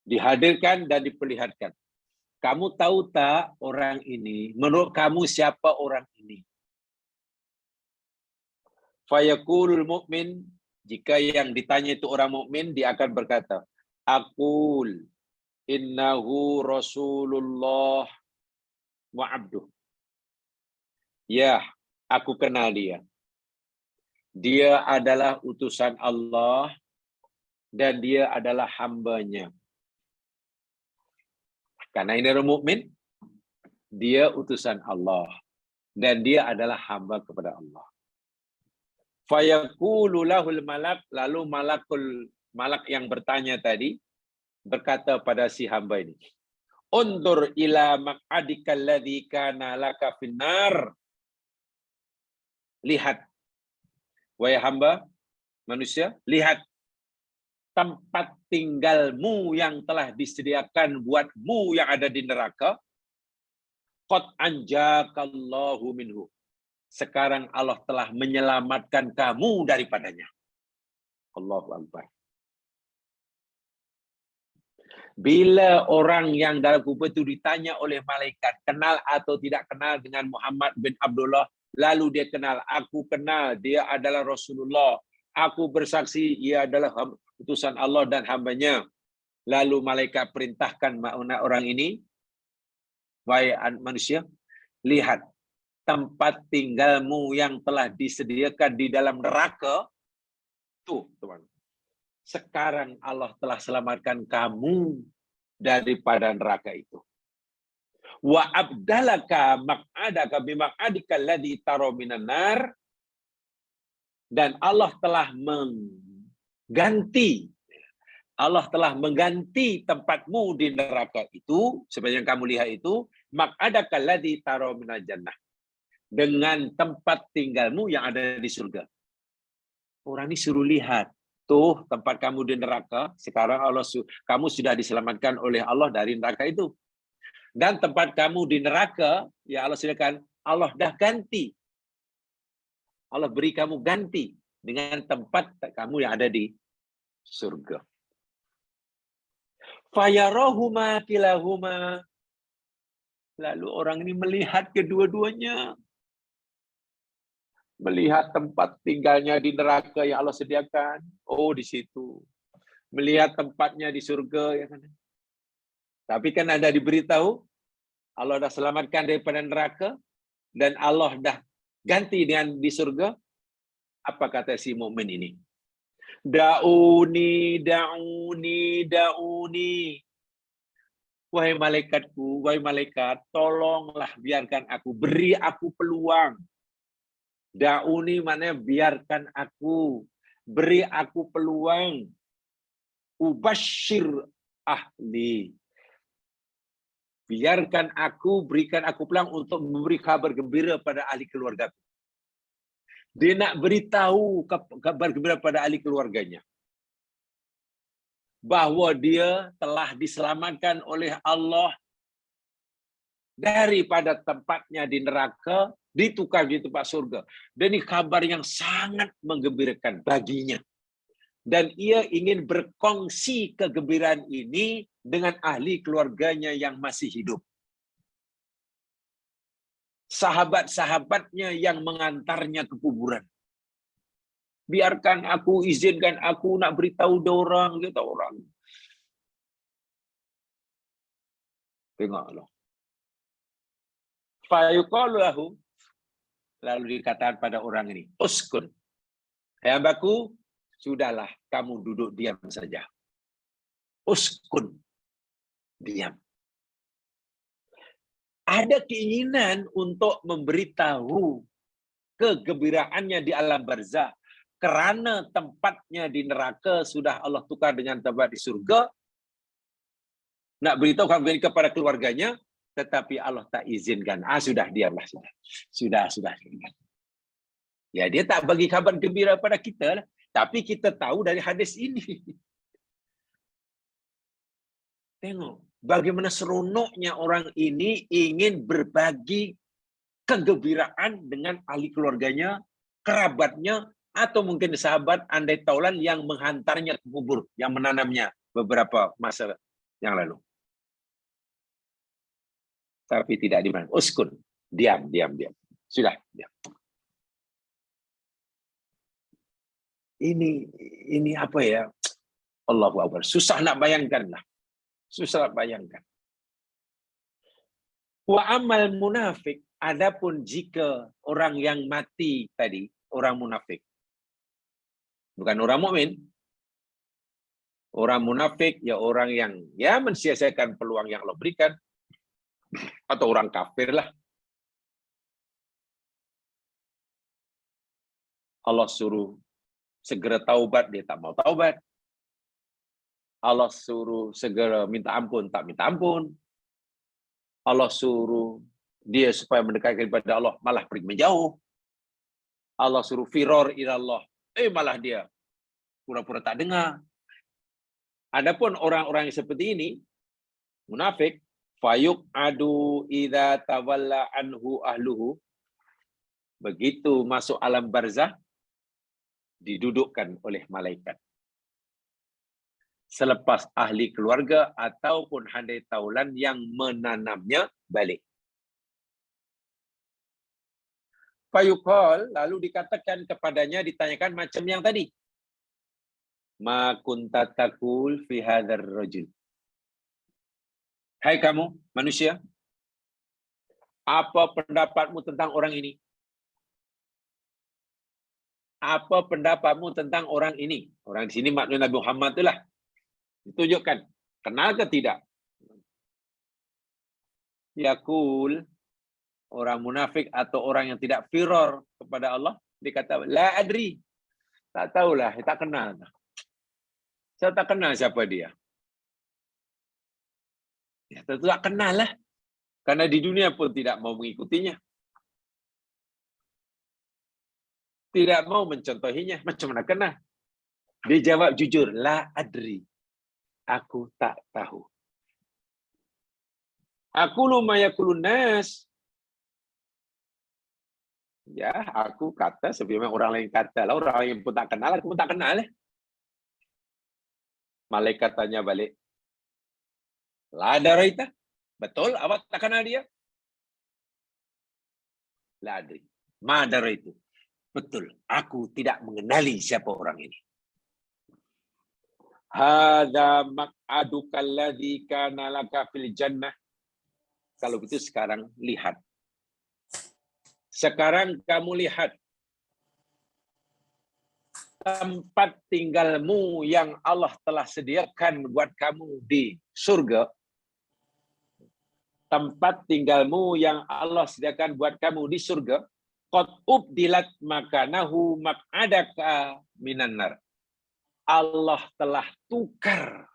Dihadirkan dan diperlihatkan. Kamu tahu tak orang ini? Menurut kamu siapa orang ini? Fayaqulul mu'min, Jika yang ditanya itu orang mukmin, dia akan berkata, aqul innahu Rasulullah wa abduh. Ya, aku kenal dia. Dia adalah utusan Allah dan dia adalah hambanya. Karena ini orang mukmin, dia utusan Allah dan dia adalah hamba kepada Allah. Fayaqulu lahul malak, lalu malak yang bertanya tadi berkata pada si hamba ini, undur ila maq'adika alladhi kana laka finnar. Lihat, wahai hamba manusia, lihat tempat tinggalmu yang telah disediakan buatmu yang ada di neraka. Qad anjakallahu minhu. Sekarang Allah telah menyelamatkan kamu daripadanya. Allahu Akbar. Bila orang yang dalam kubur itu ditanya oleh malaikat, kenal atau tidak kenal dengan Muhammad bin Abdullah, lalu dia kenal, aku kenal, dia adalah Rasulullah. Aku bersaksi, ia adalah utusan Allah dan hambanya. Lalu malaikat perintahkan orang ini, wahai manusia, lihat tempat tinggalmu yang telah disediakan di dalam neraka. Tuh, teman. Sekarang Allah telah selamatkan kamu daripada neraka itu. Wa abdalaka maq'adaka bimaq'adika alladhi tara minan nar. Dan Allah telah mengganti tempatmu di neraka itu, seperti yang kamu lihat itu, maq'adaka alladhi tara minal jannah, dengan tempat tinggalmu yang ada di surga. Orang ini suruh lihat, tuh tempat kamu di neraka, sekarang kamu sudah diselamatkan oleh Allah dari neraka itu. Dan tempat kamu di neraka, ya Allah silakan, Allah dah ganti. Allah beri kamu ganti dengan tempat kamu yang ada di surga. Fayarahuma kilahuma. Lalu orang ini melihat kedua-duanya. Melihat tempat tinggalnya di neraka yang Allah sediakan. Oh, di situ. Melihat tempatnya di surga. Ya kan? Tapi kan ada diberitahu, Allah dah selamatkan daripada neraka, dan Allah dah ganti dengan di surga. Apa kata si mukmin ini? Da'uni, da'uni, da'uni. Wahai malaikatku, wahai malaikat, tolonglah biarkan aku, beri aku peluang. Da'uni maknanya biarkan aku, beri aku peluang. Ubashir ahli. Biarkan aku, berikan aku peluang untuk memberi kabar gembira pada ahli keluarga. Dia nak beritahu kabar gembira pada ahli keluarganya. Bahwa dia telah diselamatkan oleh Allah daripada tempatnya di neraka, ditukar di tempat surga. Dan ini kabar yang sangat menggembirakan baginya. Dan ia ingin berkongsi kegembiraan ini dengan ahli keluarganya yang masih hidup. Sahabat-sahabatnya yang mengantarnya ke kuburan. Biarkan aku, izinkan aku nak beritahu orang, kata orang. Tengoklah. Fayuqalu lahu, lalu dikatakan pada orang ini, uskun. Hai hambaku, sudahlah kamu duduk diam saja. Uskun. Diam. Ada keinginan untuk memberitahu kegembiraannya di alam barzah. Kerana tempatnya di neraka sudah Allah tukar dengan tempat di surga. Nak beritahu kepada keluarganya, tetapi Allah tak izinkan. Sudah, diamlah. Sudah. Ya, dia tak bagi kabar gembira pada kita. Tapi kita tahu dari hadis ini. Tengok, bagaimana seronoknya orang ini ingin berbagi kegembiraan dengan ahli keluarganya, kerabatnya, atau mungkin sahabat andai taulan yang menghantarnya ke kubur, yang menanamnya beberapa masa yang lalu. Tapi tidak dimana. Uskun, diam. Sudah, diam. ini apa ya? Allahu Akbar. Susah nak bayangkan lah. Susah nak bayangkan. Wa amal munafik, adapun jika orang yang mati tadi, orang munafik. Bukan orang mukmin. Orang munafik ya orang yang ya mensia-siakan peluang yang Allah berikan, atau orang kafir lah. Allah suruh segera taubat, dia tak mau taubat. Allah suruh segera minta ampun, tak minta ampun. Allah suruh dia supaya mendekatkan kepada Allah, malah pergi menjauh. Allah suruh firor ilallah, malah dia pura-pura tak dengar. Adapun orang-orang yang seperti ini, munafik, fayuq adu idza tawalla anhu ahluhu, begitu masuk alam barzah, didudukkan oleh malaikat. Selepas ahli keluarga ataupun handai taulan yang menanamnya balik. Fayuqal, lalu dikatakan kepadanya, ditanyakan macam yang tadi. Ma kunta taqul fi hadzal rajul. Hai kamu manusia, apa pendapatmu tentang orang ini? Apa pendapatmu tentang orang ini? Orang di sini maknanya Nabi Muhammad itulah. Ditunjukkan. Kenal ke tidak? Yaqul, orang munafik atau orang yang tidak firor kepada Allah, dikata, la adri. Tak tahulah, tak kenal. Saya tak kenal siapa dia. Ya, tentu tak kenal lah. Karena di dunia pun tidak mau mengikutinya. Tidak mau mencontohinya. Macam mana kenal? Dia jawab jujur, la adri. Aku tak tahu. Aku lumayakulun nas. Ya, aku kata sebagaimana orang lain kata lah. Orang lain pun tak kenal, aku pun tak kenal lah. Malaikat tanya balik. La daraita? Betul awak tak kenal dia? La adri. Ma daraitu. Betul, aku tidak mengenali siapa orang ini. Hadza maq'aduka alladzi kana laka fil jannah. Kalau begitu sekarang lihat. Sekarang kamu lihat tempat tinggalmu yang Allah telah sediakan buat kamu di surga. Tempat tinggalmu yang Allah sediakan buat kamu di surga. Qad ubdilat makanahu maq'adaka minan nar. Allah telah tukar.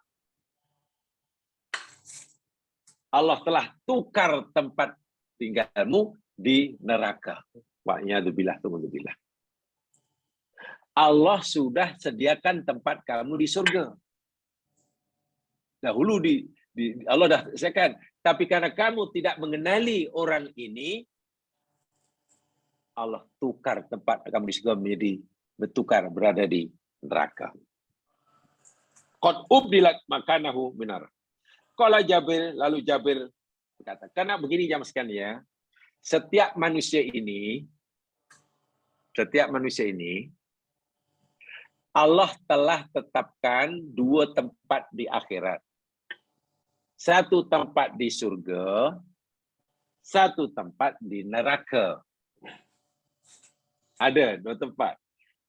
Allah telah tukar tempat tinggalmu di neraka. Wa'iyadzubillah, tu'udzubillah. Allah sudah sediakan tempat kamu di surga. Dahulu Allah dah sediakan. Tapi karena kamu tidak mengenali orang ini, Allah tukar tempat kamu di surga menjadi bertukar berada di neraka. Qad ubdilat makanahu minar. Qala Jabir, lalu Jabir berkata, karena begini jamaah sekalian ya, setiap manusia ini Allah telah tetapkan dua tempat di akhirat. Satu tempat di surga, satu tempat di neraka. Ada dua tempat.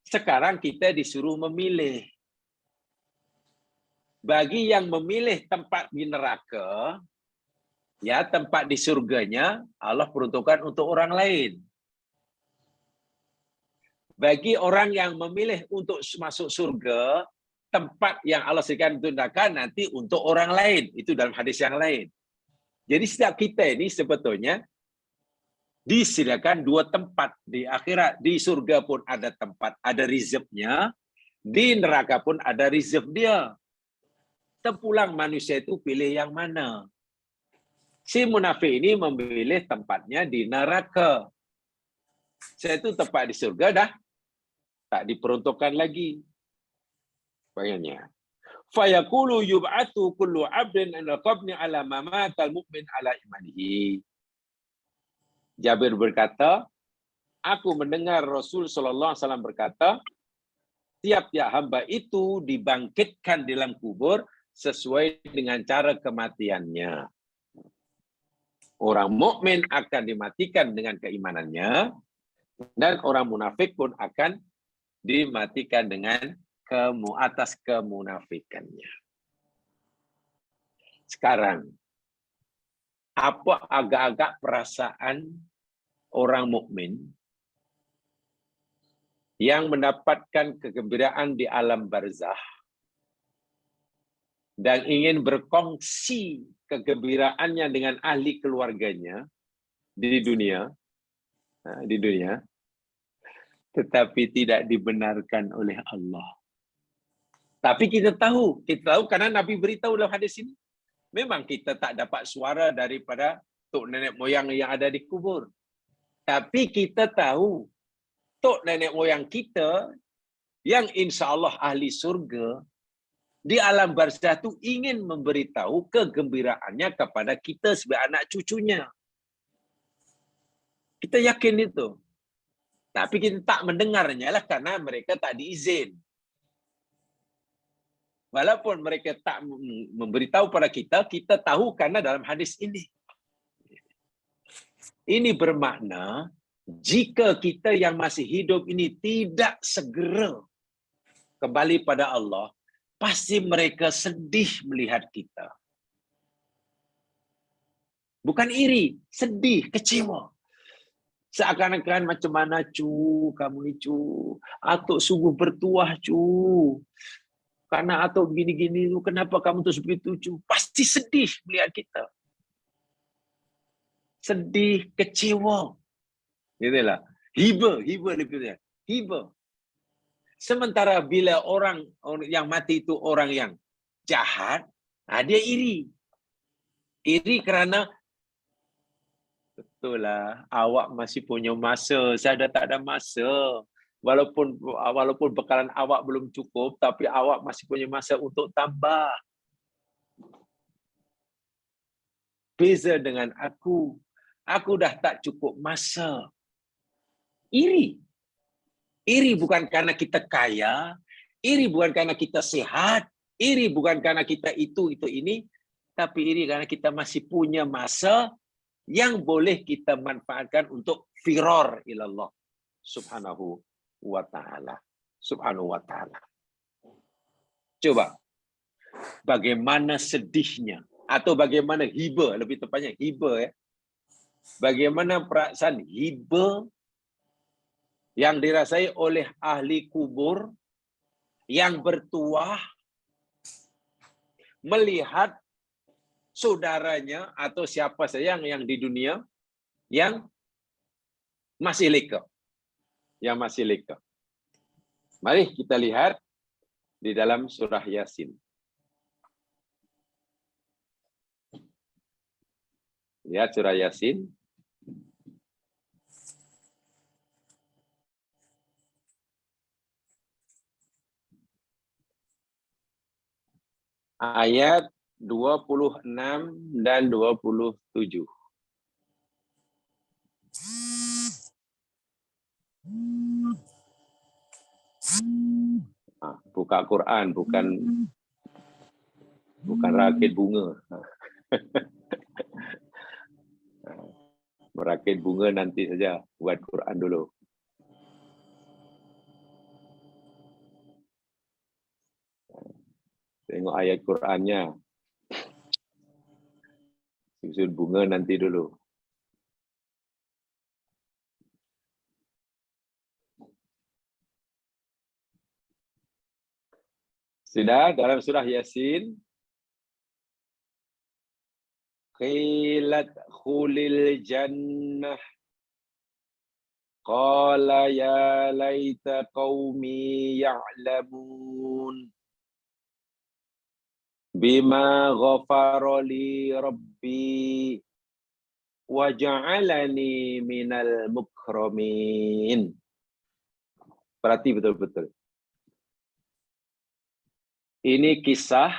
Sekarang kita disuruh memilih. Bagi yang memilih tempat di neraka, ya tempat di surganya Allah peruntukkan untuk orang lain. Bagi orang yang memilih untuk masuk surga, tempat yang Allah sediakan untuk neraka nanti untuk orang lain. Itu dalam hadis yang lain. Jadi setiap kita ini sebetulnya disediakan dua tempat di akhirat. Di surga pun ada tempat, ada reserve-nya. Di neraka pun ada reserve dia. Terpulang manusia itu pilih yang mana. Si munafik ini memilih tempatnya di neraka. Saya itu tempat di surga dah tak diperuntukkan lagi. Bayangnya. Fayaqulu yub'atu kullu 'abdin an qabni 'ala ma matal mu'min 'ala imanihi. Jabir berkata, aku mendengar Rasul sallallahu alaihi wasallam berkata, tiap-tiap hamba itu dibangkitkan di dalam kubur sesuai dengan cara kematiannya. Orang mukmin akan dimatikan dengan keimanannya, dan orang munafik pun akan dimatikan dengan atas kemunafikannya. Sekarang, apa agak-agak perasaan orang mukmin yang mendapatkan kegembiraan di alam barzah dan ingin berkongsi kegembiraannya dengan ahli keluarganya di dunia, tetapi tidak dibenarkan oleh Allah. Tapi kita tahu karena Nabi beritahu dalam hadis ini, memang kita tak dapat suara daripada tok nenek moyang yang ada di kubur. Tapi kita tahu tok nenek moyang kita yang insya Allah ahli surga di alam barzah itu ingin memberitahu kegembiraannya kepada kita sebagai anak cucunya. Kita yakin itu. Tapi kita tak mendengarnya lah karena mereka tak diizin. Walaupun mereka tak memberitahu pada kita, kita tahu karena dalam hadis ini. Ini bermakna, jika kita yang masih hidup ini tidak segera kembali pada Allah, pasti mereka sedih melihat kita. Bukan iri, sedih, kecewa. Seakan-akan macam mana kamu ni atuk sungguh bertuah karena atuk gini-gini tu, kenapa kamu tu begitu pasti sedih melihat kita. Sedih, kecewa. Itulah. Hiba lebih. Hiba. Sementara bila orang yang mati itu orang yang jahat, dia iri. Iri kerana betul lah, awak masih punya masa, saya dah tak ada masa. Walaupun bekalan awak belum cukup, tapi awak masih punya masa untuk tambah. Beza dengan aku dah tak cukup masa. Iri. Iri bukan karena kita kaya, iri bukan karena kita sehat, iri bukan karena kita itu ini, tapi iri karena kita masih punya masa yang boleh kita manfaatkan untuk firor ilallah subhanahu wa ta'ala. Subhanahu wa ta'ala. Coba, bagaimana sedihnya, atau bagaimana hiba, lebih tepatnya hiba ya. Bagaimana perasaan hiba yang dirasai oleh ahli kubur yang bertuah melihat saudaranya atau siapa saja yang di dunia yang masih leka. Yang masih leka. Mari kita lihat di dalam surah Yasin. Lihat surah Yasin. Ayat 26 dan 27. Buka Quran, bukan rakit bunga. Merakit bunga nanti saja, buat Quran dulu. Tengok ayat Qurannya. Susun bunga nanti dulu. Sudah dalam surah Yasin. Qilat khulil jannah. Qala ya laita qaumi ya'lamun. Bima ghafara li rabbi wa ja'alani minal mukramin. Perhati betul-betul. Ini kisah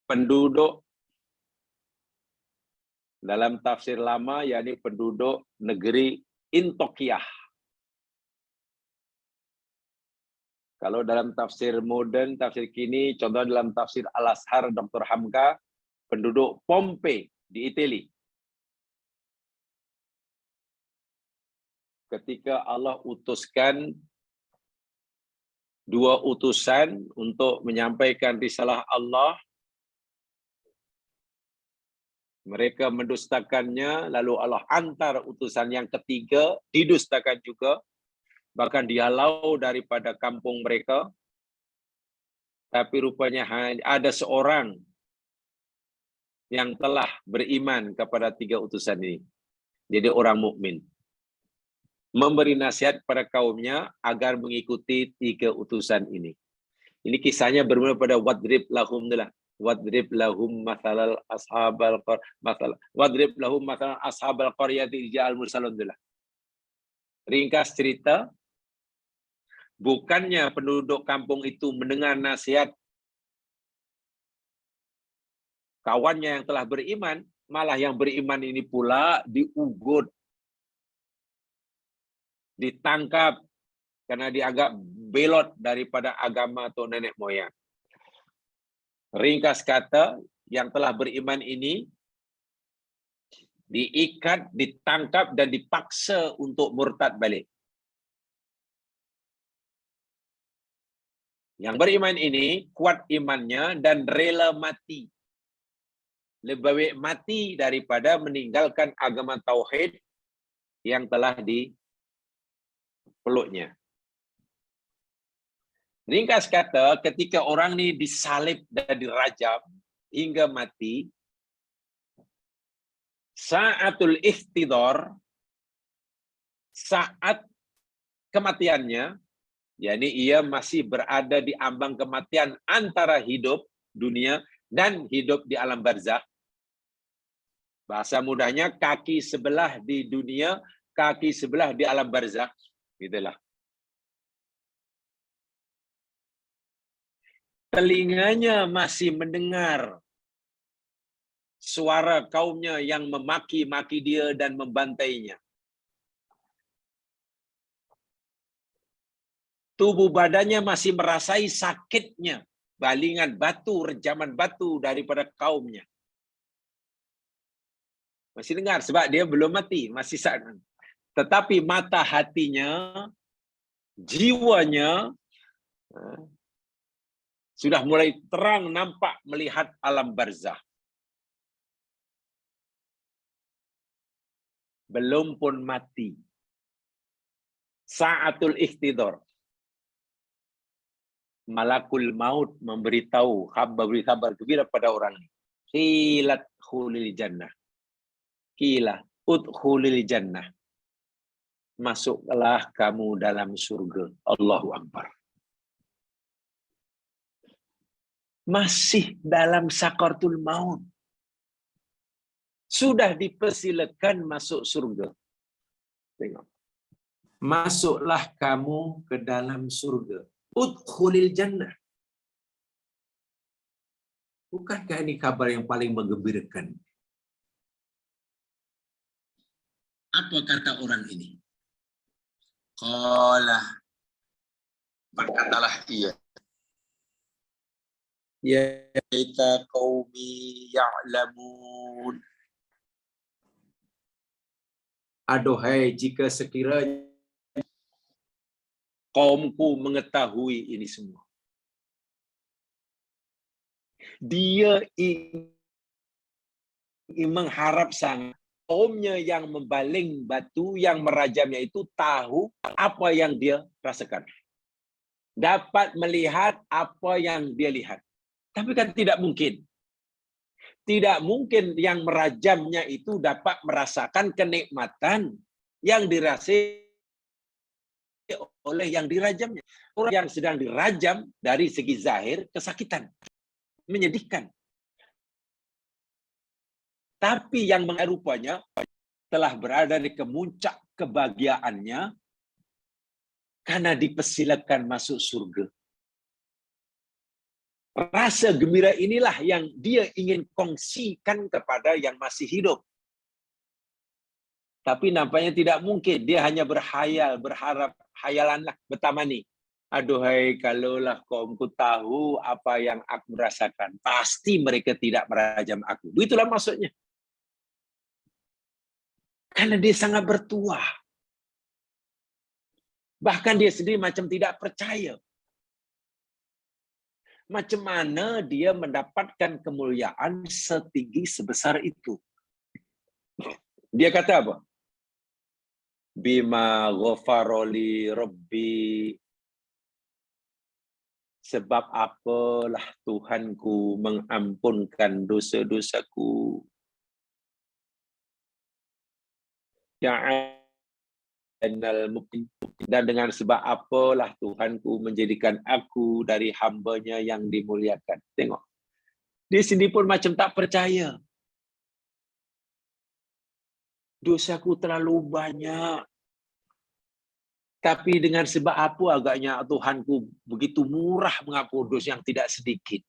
penduduk dalam tafsir lama, yakni penduduk negeri Intokiyah. Kalau dalam tafsir modern, tafsir kini, contoh dalam tafsir Al-Azhar Dr. Hamka, penduduk Pompei di Italia. Ketika Allah utuskan dua utusan untuk menyampaikan risalah Allah, mereka mendustakannya, lalu Allah antar utusan yang ketiga, didustakan juga, bahkan dihalau daripada kampung mereka. Tapi rupanya ada seorang yang telah beriman kepada tiga utusan ini. Jadi orang mukmin. Memberi nasihat pada kaumnya agar mengikuti tiga utusan ini. Ini kisahnya bermula pada wadrib lahum dulu. Wadrib lahum mathalal ashabal wadrib lahum mathalal ashabal qaryati ja'al mursalun dulu. Ringkas cerita, bukannya penduduk kampung itu mendengar nasihat kawannya yang telah beriman, malah yang beriman ini pula diugut, ditangkap karena dianggap belot daripada agama atau nenek moyang. Ringkas kata, yang telah beriman ini diikat, ditangkap dan dipaksa untuk murtad balik. Yang beriman ini kuat imannya dan rela mati. Lebih baik mati daripada meninggalkan agama tauhid yang telah dipeluknya. Ringkas kata, ketika orang ini disalib dan dirajam hingga mati, sa'atul ikhtidar, saat kematiannya, yakni ia masih berada di ambang kematian antara hidup dunia dan hidup di alam barzakh. Bahasa mudahnya, kaki sebelah di dunia, kaki sebelah di alam barzakh. Gitulah. Telinganya masih mendengar suara kaumnya yang memaki-maki dia dan membantainya. Tubuh badannya masih merasai sakitnya, balingan batu, rejaman batu daripada kaumnya. Masih dengar sebab dia belum mati, masih sakit. Tetapi mata hatinya, jiwanya sudah mulai terang nampak melihat alam barzakh. Belum pun mati. Sa'atul ikhtidar. Malakul maut memberitahu, beri kabar gembira pada orang ini. Qilat khulil jannah. Qila udkhulil jannah. Masuklah kamu dalam surga. Allahu Akbar. Masih dalam sakaratul maut. Sudah dipersilakan masuk surga. Tengok. Masuklah kamu ke dalam surga. Udkhulil jannah. Bukankah ini kabar yang paling menggembirakan? Apa kata orang ini? Qala. Berkatalah ia. Ya kita qaumi ya'lamun. Aduhai jika sekiranya kaumku mengetahui ini semua. Dia ingin mengharap sangat kaumnya yang membaling batu, yang merajamnya itu tahu apa yang dia rasakan. Dapat melihat apa yang dia lihat. Tapi kan tidak mungkin. Tidak mungkin yang merajamnya itu dapat merasakan kenikmatan yang dirasai oleh yang dirajamnya. Orang yang sedang dirajam dari segi zahir kesakitan. Menyedihkan. Tapi yang rupanya telah berada di kemuncak kebahagiaannya karena dipersilakan masuk surga. Rasa gembira inilah yang dia ingin kongsikan kepada yang masih hidup. Tapi nampaknya tidak mungkin. Dia hanya berhayal, berharap, hayalanlah, bertamani. Aduhai, kalaulah kaumku tahu apa yang aku rasakan, pasti mereka tidak merajam aku. Itulah maksudnya. Karena dia sangat bertuah. Bahkan dia sendiri macam tidak percaya. Macam mana dia mendapatkan kemuliaan setinggi sebesar itu? Dia kata apa? Bima ghafaroli Rabbi. Sebab apalah Tuhanku mengampunkan dosa-dosaku. Dan dengan sebab apalah Tuhanku menjadikan aku dari hamba-Nya yang dimuliakan. Tengok. Dia sendiri pun macam tak percaya. Dosaku terlalu banyak. Tapi dengan sebab apa agaknya Tuhanku begitu murah mengampuni dosa yang tidak sedikit.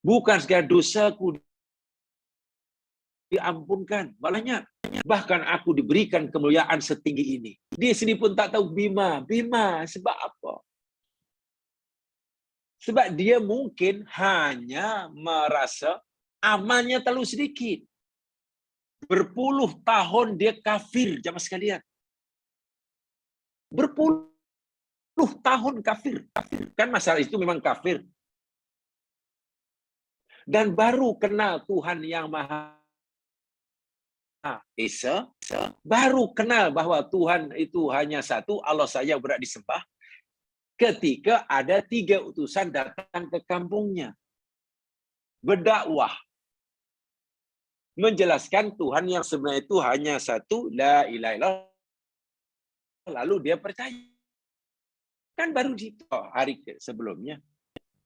Bukan sekadar dosaku diampunkan. Malahnya, bahkan aku diberikan kemuliaan setinggi ini. Dia sendiri pun tak tahu bima. Bima, sebab apa? Sebab dia mungkin hanya merasa amalnya terlalu sedikit. Berpuluh tahun dia kafir, jamaah sekalian. Berpuluh tahun kafir. Kan masalah itu memang kafir. Dan baru kenal Tuhan yang Maha Esa, baru kenal bahwa Tuhan itu hanya satu, Allah saja berhak disembah, ketika ada 3 utusan datang ke kampungnya. Berdakwah. Menjelaskan Tuhan yang sebenarnya itu hanya satu, la ilaha illallah. Lalu dia percaya. Kan baru di hari sebelumnya.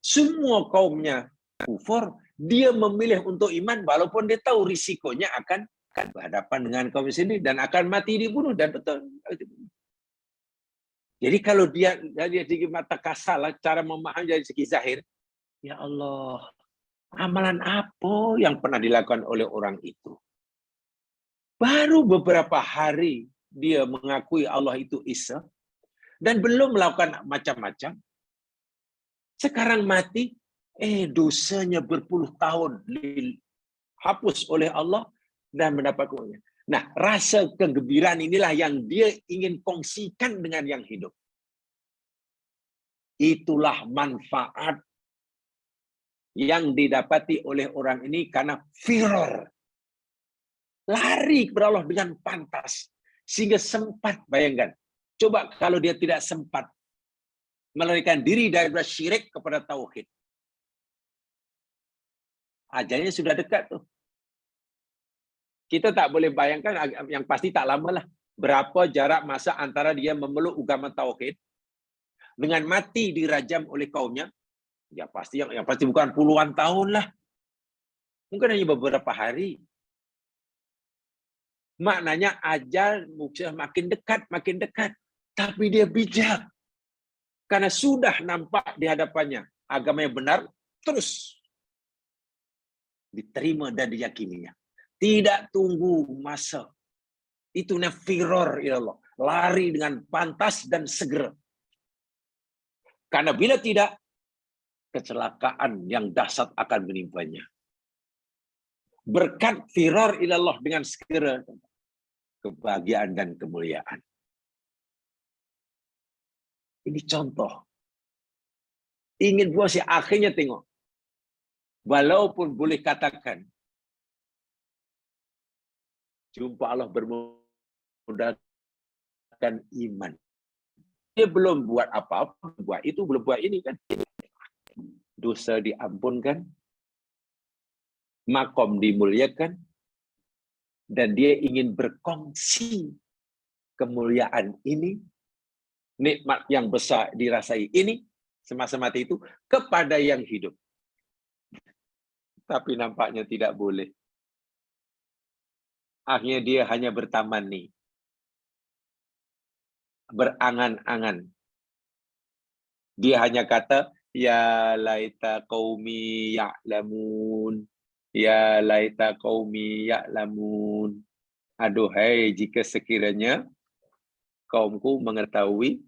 Semua kaumnya kufur, dia memilih untuk iman walaupun dia tahu risikonya akan berhadapan dengan kaum sendiri dan akan mati dibunuh, dan betul. Jadi kalau dia dari segi mata kasar cara memahami dari segi zahir, ya Allah, amalan apa yang pernah dilakukan oleh orang itu? Baru beberapa hari dia mengakui Allah itu Isa dan belum melakukan macam-macam. Sekarang mati, dosanya berpuluh tahun dihapus oleh Allah dan mendapat kemuliaan. Nah, rasa kegembiraan inilah yang dia ingin kongsikan dengan yang hidup. Itulah manfaat yang didapati oleh orang ini karena firar. Lari kepada Allah dengan pantas. Sehingga sempat, bayangkan. Coba kalau dia tidak sempat melarikan diri dari syirik kepada tauhid. Ajalnya sudah dekat tuh. Kita tak boleh bayangkan, yang pasti tak lama lah. Berapa jarak masa antara dia memeluk agama tauhid dengan mati dirajam oleh kaumnya. Ya pasti yang pasti bukan puluhan tahun lah. Mungkin hanya beberapa hari. Maknanya ajal makin dekat. Tapi dia bijak. Karena sudah nampak di hadapannya agama yang benar, terus diterima dan diyakininya. Tidak tunggu masa. Itu firar ilallah. Lari dengan pantas dan segera. Karena bila tidak, kecelakaan yang dahsyat akan menimpanya. Berkat firar ilallah dengan segera, kebahagiaan dan kemuliaan. Ini contoh. Ingin buat si akhirnya tengok. Walaupun boleh katakan, jumpa Allah bermodalkan iman. Dia belum buat apa-apa, buat itu, belum buat ini kan. Dosa diampunkan, makom dimuliakan, dan dia ingin berkongsi kemuliaan ini, nikmat yang besar dirasai ini, semasa mati itu, kepada yang hidup. Tapi nampaknya tidak boleh. Akhirnya dia hanya bertamani, berangan-angan. Dia hanya kata, ya laita qaumi ya'lamun, ya laita qaumi ya'lamun. Aduhai, jika sekiranya kaumku mengetahui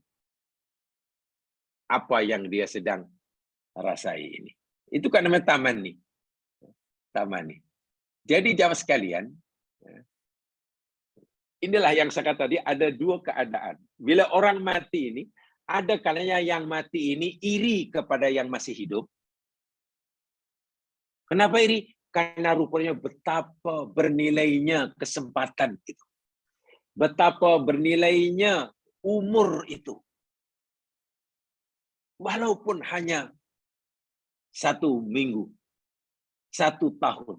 apa yang dia sedang rasai ini. Itu kan namanya tamanni. Tamanni. Jadi jamaah sekalian, inilah yang saya kata tadi, ada dua keadaan. Bila orang mati ini, ada kalanya yang mati ini iri kepada yang masih hidup. Kenapa iri? Karena rupanya betapa bernilainya kesempatan itu. Betapa bernilainya umur itu. Walaupun hanya 1 minggu, 1 tahun.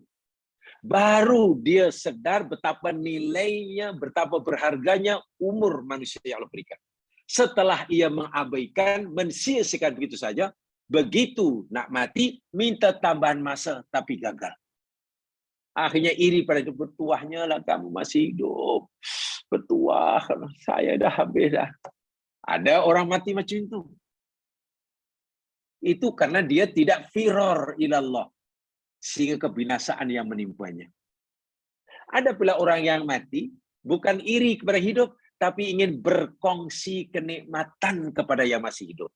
Baru dia sadar betapa nilainya, betapa berharganya umur manusia yang Allah berikan. Setelah ia mengabaikan, mensia-siakan begitu saja, begitu nak mati, minta tambahan masa, tapi gagal. Akhirnya iri pada itu, bertuahnya lah kamu masih hidup. Bertuah, saya dah habis dah. Ada orang mati macam itu. Itu karena dia tidak firor ilallah. Sehingga kebinasaan yang menimpanya. Ada pula orang yang mati, bukan iri kepada hidup, tapi ingin berkongsi kenikmatan kepada yang masih hidup.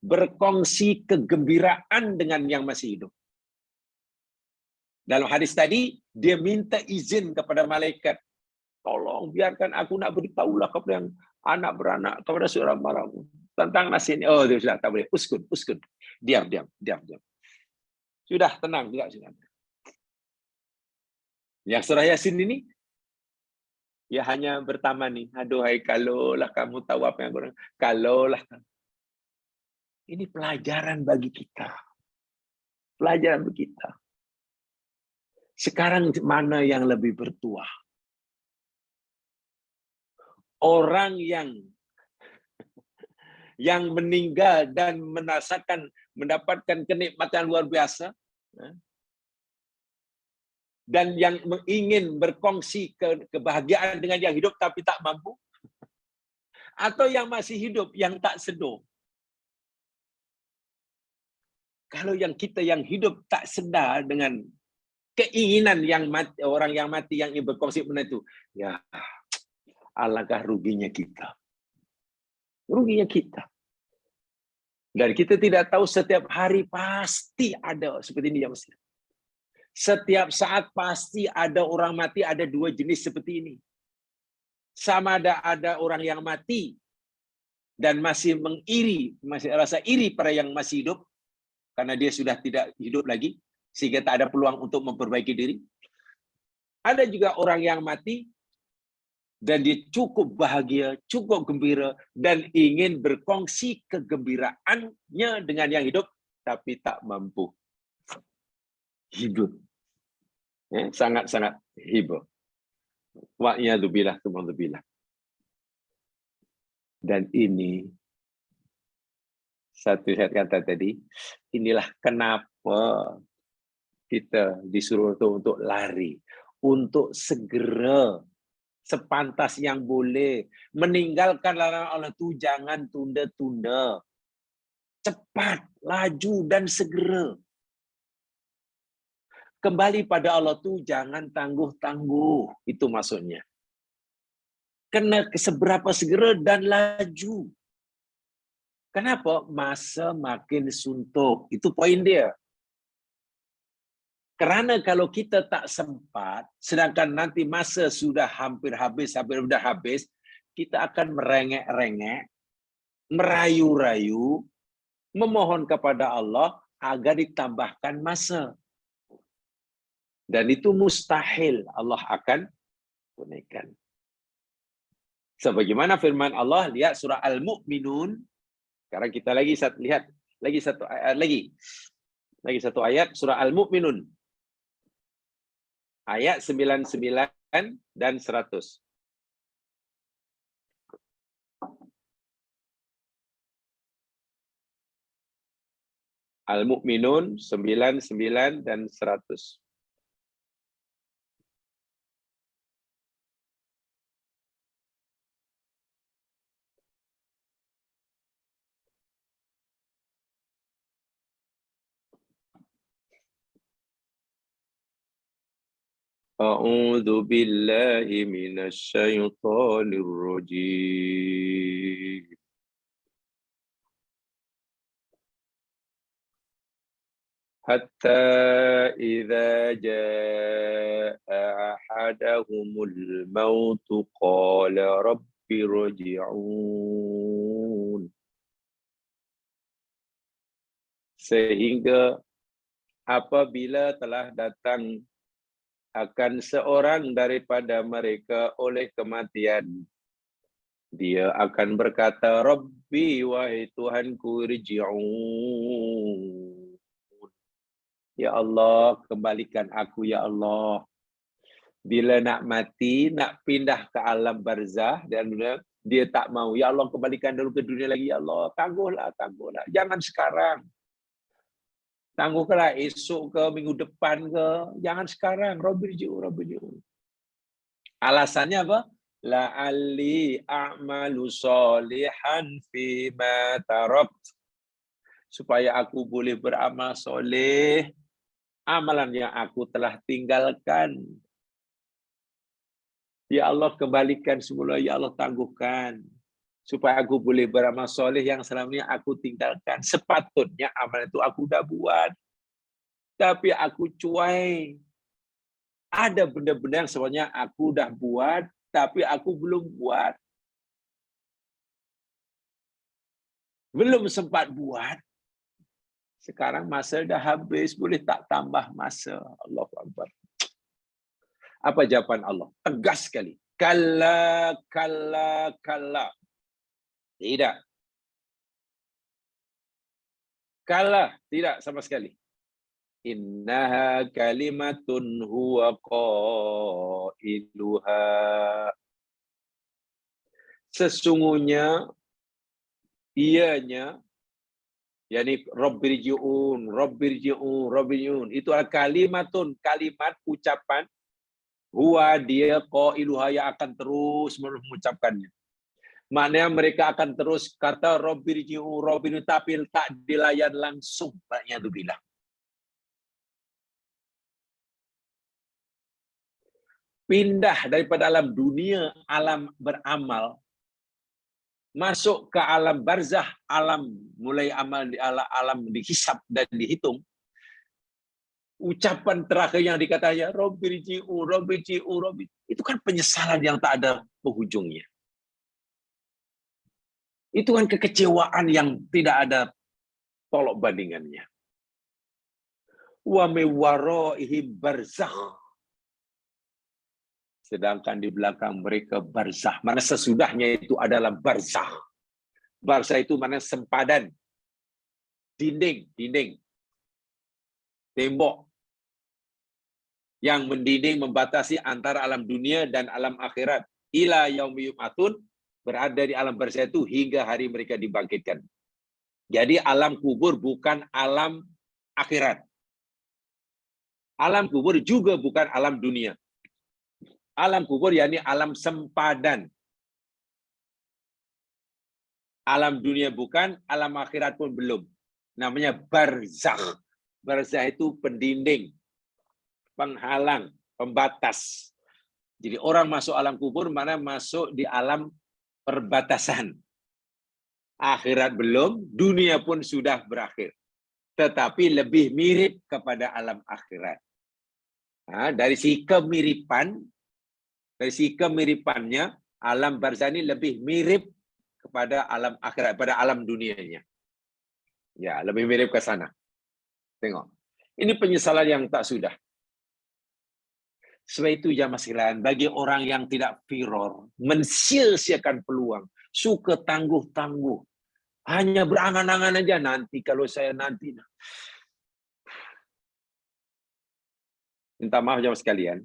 Berkongsi kegembiraan dengan yang masih hidup. Dalam hadis tadi, dia minta izin kepada malaikat. Tolong biarkan aku nak beritahulah kepada yang anak beranak, kepada seorang maramu. Tentang nasib ini. Oh, dia sudah tak boleh. Uskun. Diam. Sudah, tenang juga. Yang surah Yasin ini, ya hanya bertamani. Aduhai, kalaulah kamu tahu apa yang kurang. Kalaulah. Ini pelajaran bagi kita. Pelajaran bagi kita. Sekarang mana yang lebih bertuah? Orang yang meninggal dan mendapatkan kenikmatan luar biasa, dan yang ingin berkongsi kebahagiaan dengan yang hidup tapi tak mampu, atau yang masih hidup yang tak sedar. Kalau kita yang hidup tak sedar dengan keinginan orang yang mati yang ingin berkongsi benda itu, ya alangkah ruginya kita. Ruginya kita. Dan kita tidak tahu setiap hari pasti ada seperti ini ya Mas. Setiap saat pasti ada orang mati, ada 2 jenis seperti ini. Sama ada orang yang mati dan masih masih rasa iri pada yang masih hidup karena dia sudah tidak hidup lagi sehingga tak ada peluang untuk memperbaiki diri. Ada juga orang yang mati dan dia cukup bahagia, cukup gembira, dan ingin berkongsi kegembiraannya dengan yang hidup, tapi tak mampu hidup. Sangat-sangat hibah. Wa'iyadzubillah, tumadzubillah. Dan ini, saya kata tadi, inilah kenapa kita disuruh untuk lari, untuk segera sepantas yang boleh meninggalkan larangan Allah itu, jangan tunda-tunda. Cepat, laju dan segera. Kembali pada Allah itu jangan tangguh-tangguh, itu maksudnya. Kena seberapa segera dan laju. Kenapa? Masa makin suntuk. Itu poin dia. Karena kalau kita tak sempat, sedangkan nanti masa sudah hampir habis, kita akan merengek-rengek, merayu-rayu, memohon kepada Allah agar ditambahkan masa. Dan itu mustahil Allah akan tunaikan. Sebagaimana firman Allah, lihat surah Al-Mu'minun. Sekarang kita lihat lagi satu ayat lagi. Lagi satu ayat surah Al-Mu'minun. Ayat 99 dan 100. Al-Mu'minun 99 dan 100. A'udzu billahi minasy syaithanir rajim. Hatta idza jaa ahadahumul maut qala rabbi rji'un. Sehingga apabila telah datang akan seorang daripada mereka oleh kematian, dia akan berkata, Rabbi, wahai Tuhanku, irji'un. Ya Allah, kembalikan aku, ya Allah. Bila nak mati, nak pindah ke alam barzah, dan dia tak mau. Ya Allah, kembalikan dulu ke dunia lagi, ya Allah. Tangguhlah, tangguhlah. Jangan sekarang. Tangguhlah esok ke, minggu depan ke. Jangan sekarang. Rabbiji'un, Rabbiji'un. Alasannya apa? La'alli a'malu solihan fima tarakt. Supaya aku boleh beramal soleh. Amalan yang aku telah tinggalkan. Ya Allah, kembalikan semula. Ya Allah, tangguhkan. Supaya aku boleh beramal soleh yang selama ini aku tinggalkan. Sepatutnya amalan itu aku dah buat. Tapi aku cuai. Ada benda-benda yang sebenarnya aku dah buat, tapi aku belum buat. Belum sempat buat. Sekarang masa dah habis, boleh tak tambah masa? Allahu Akbar. Apa jawaban Allah? Tegas sekali. Kalla, kalla, kalla. Tidak. Kalla, tidak sama sekali. Innaha kalimatun huwa qailuha. Sesungguhnya ianya, yakni Rabbirji'un, Rabbirji'un, Rabbirji'un, itu adalah kalimatun, kalimat ucapan, huwa dia qailuha yang akan terus mengucapkannya. Maknanya mereka akan terus kata Rabbirji'un, Rabbirji'un, tapi tak dilayan langsung. Maknanya itu bilang. Pindah daripada alam dunia, alam beramal, masuk ke alam barzah, alam mulai amal di alam dihisab dan dihitung. Ucapan terakhir yang dikatanya Rabbirji'un, Rabbirji'un, Rabbirji'un, itu kan penyesalan yang tak ada penghujungnya. Itu kan kekecewaan yang tidak ada tolok bandingannya. Wa min waraihim barzakh. Sedangkan di belakang mereka barzah. Mana sesudahnya itu adalah barzah. Barzah itu mana sempadan. Dinding, tembok. Yang mendinding membatasi antara alam dunia dan alam akhirat. Ila yaumi yub'atsun, berada di alam barzah itu hingga hari mereka dibangkitkan. Jadi alam kubur bukan alam akhirat. Alam kubur juga bukan alam dunia. Alam kubur yakni alam sempadan. Alam dunia bukan, alam akhirat pun belum. Namanya barzakh. Barzakh itu pendinding, penghalang, pembatas. Jadi orang masuk alam kubur mana masuk di alam perbatasan. Akhirat belum, dunia pun sudah berakhir. Tetapi lebih mirip kepada alam akhirat. Nah, dari segi kemiripannya, alam barzakh ini lebih mirip kepada alam akhirat, pada alam dunianya. Ya, lebih mirip ke sana. Tengok. Ini penyesalan yang tak sudah. Sebab itu jamaah sekalian, bagi orang yang tidak firor, mensia-siakan peluang, suka tangguh-tangguh, hanya berangan-angan aja, nanti kalau saya nanti. Minta maaf jamaah sekalian,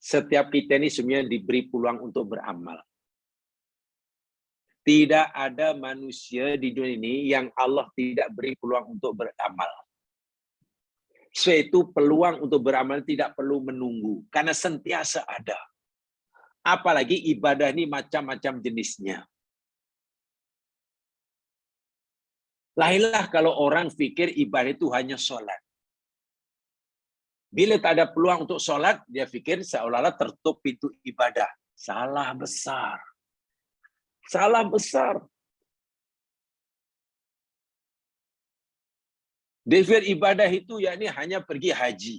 setiap kita ini sebenarnya diberi peluang untuk beramal. Tidak ada manusia di dunia ini yang Allah tidak beri peluang untuk beramal. Suatu peluang untuk beramal tidak perlu menunggu, karena sentiasa ada. Apalagi ibadah ini macam-macam jenisnya. Lainlah kalau orang pikir ibadah itu hanya sholat. Bila tak ada peluang untuk sholat, dia fikir seolah-olah tertutup pintu ibadah. Salah besar. Salah besar. Definisi ibadah itu yakni hanya pergi haji.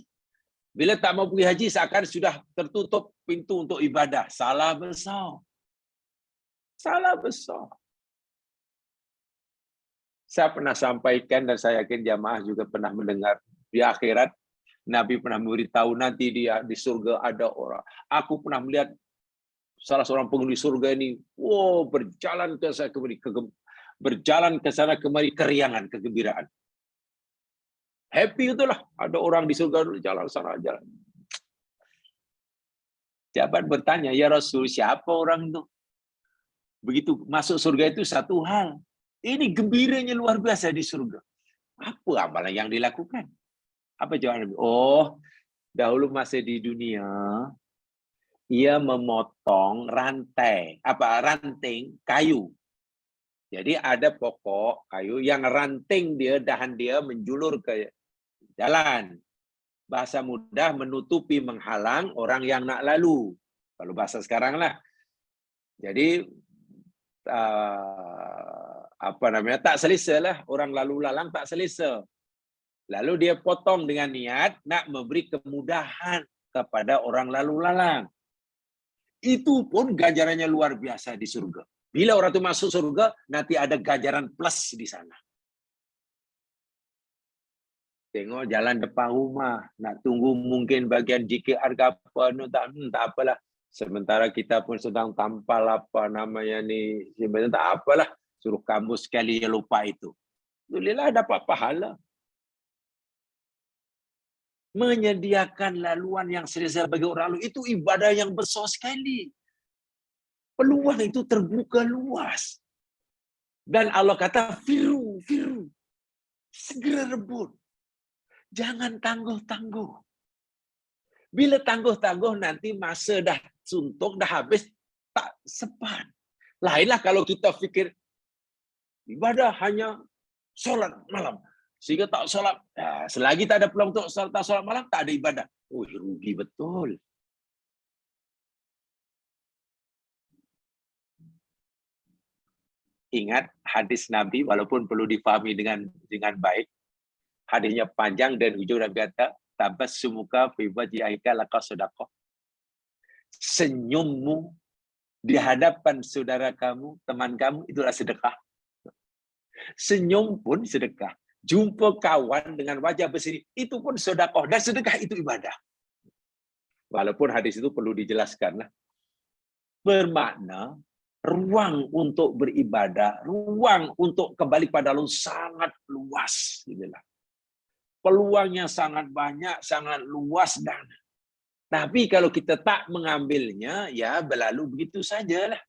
Bila tak mau pergi haji, seakan sudah tertutup pintu untuk ibadah. Salah besar. Salah besar. Saya pernah sampaikan dan saya yakin jamaah juga pernah mendengar di akhirat Nabi pernah memberitahu nanti di surga ada orang. Aku pernah melihat salah seorang penghuni surga ini, berjalan ke sana kemari, berjalan ke sana kemari keriangan, kegembiraan. Happy itulah, ada orang di surga dulu jalan sana jalan. Sahabat bertanya, ya Rasul, siapa orang itu? Begitu masuk surga itu satu hal. Ini gembiranya luar biasa di surga. Apa amalan yang dilakukan? Apa jawaban? Oh, dahulu masih di dunia, ia memotong ranting kayu. Jadi ada pokok kayu yang ranting dia, dahan dia menjulur ke jalan. Bahasa mudah menutupi, menghalang orang yang nak lalu. Kalau bahasa sekarang lah. Jadi tak selesa lah, orang lalu lalang tak selesa. Lalu dia potong dengan niat nak memberi kemudahan kepada orang lalu lalang. Itu pun ganjarannya luar biasa di surga. Bila orang itu masuk surga, nanti ada ganjaran plus di sana. Tengok jalan depan rumah, nak tunggu mungkin bagian JKR ke apa, tak apalah. Sementara kita pun sedang tampal apa namanya ni, sebenarnya tak apalah. Suruh kamu sekali yang lupa itu. Alhamdulillah dapat pahala. Menyediakan laluan yang selesa bagi orang lalu, itu ibadah yang besar sekali. Peluang itu terbuka luas. Dan Allah kata, firu. Segera rebut. Jangan tangguh-tangguh. Bila tangguh-tangguh nanti masa dah suntuk, dah habis, tak sempat. Lainlah kalau kita fikir, ibadah hanya solat malam. Sehingga tak solat, selagi tak ada peluang untuk solat malam, tak ada ibadah. Oh, rugi betul. Ingat hadis Nabi, walaupun perlu difahami dengan baik. Hadisnya panjang dan hujung Nabi kata, tabassumuka fi wajhika laka sedekah. Senyummu di hadapan saudara kamu, teman kamu, itulah sedekah. Senyum pun sedekah. Jumpa kawan dengan wajah berseri, itu pun sedekah. Dan sedekah itu ibadah. Walaupun hadis itu perlu dijelaskan. Bermakna, ruang untuk beribadah, ruang untuk kembali pada Allah sangat luas. Peluangnya sangat banyak, sangat luas. Tapi kalau kita tak mengambilnya, ya berlalu begitu sajalah.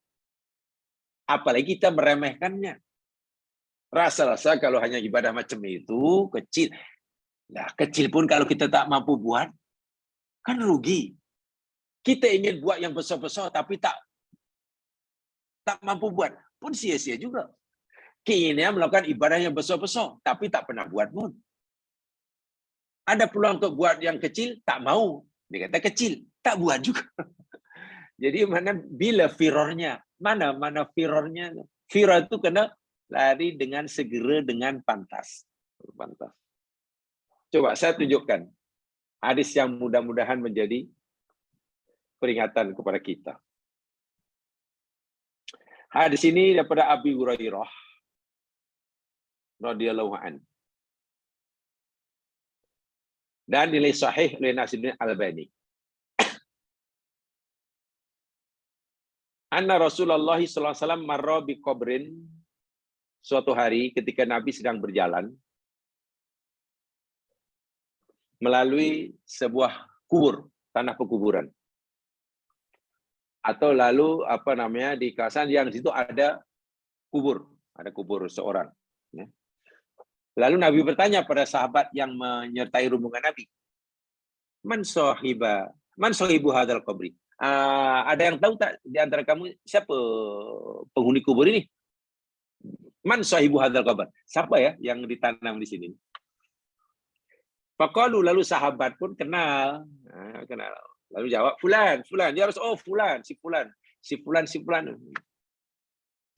Apalagi kita meremehkannya. Rasa-rasa kalau hanya ibadah macam itu, kecil. Nah, kecil pun kalau kita tak mampu buat, kan rugi. Kita ingin buat yang besar-besar, tapi tak mampu buat, pun sia-sia juga. Keinginan melakukan ibadah yang besar-besar, tapi tak pernah buat pun. Ada peluang untuk buat yang kecil, tak mau. Dia kata kecil, tak buat juga. Jadi mana bila firornya? Mana firornya? Firor itu kena lari dengan segera, dengan pantas. Coba saya tunjukkan hadis yang mudah-mudahan menjadi peringatan kepada kita. Hadis ini daripada Abi Hurairah radhiyallahu anhu. Dan nilai sahih oleh Nasiruddin Albani. Anna Rasulullah sallallahu alaihi wasallam marra bi qabrin. Suatu hari ketika Nabi sedang berjalan melalui sebuah kubur, tanah pekuburan. Atau lalu di kawasan yang di situ ada kubur seorang. Lalu Nabi bertanya pada sahabat yang menyertai rombongan Nabi, Man sahibu hadzal qabri? Ada yang tahu tak di antara kamu siapa penghuni kubur ini? Man sahibu hadzal qabr? Siapa ya yang ditanam di sini? Faqalu, lalu sahabat pun kenal. Kenal. Lalu jawab, fulan, fulan. Dia harus, oh fulan, si fulan. Si fulan, si fulan.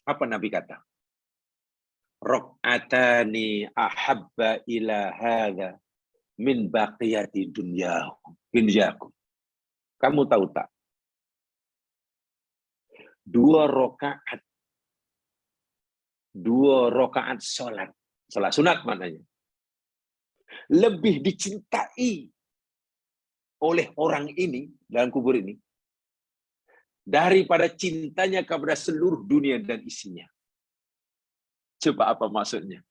Apa Nabi kata? Rok'atani ahabba ila hadha min baqiyati dunyakum. Kamu tahu tak? 2 rakaat salat sunat maknanya, lebih dicintai oleh orang ini dalam kubur ini daripada cintanya kepada seluruh dunia dan isinya. Coba apa maksudnya?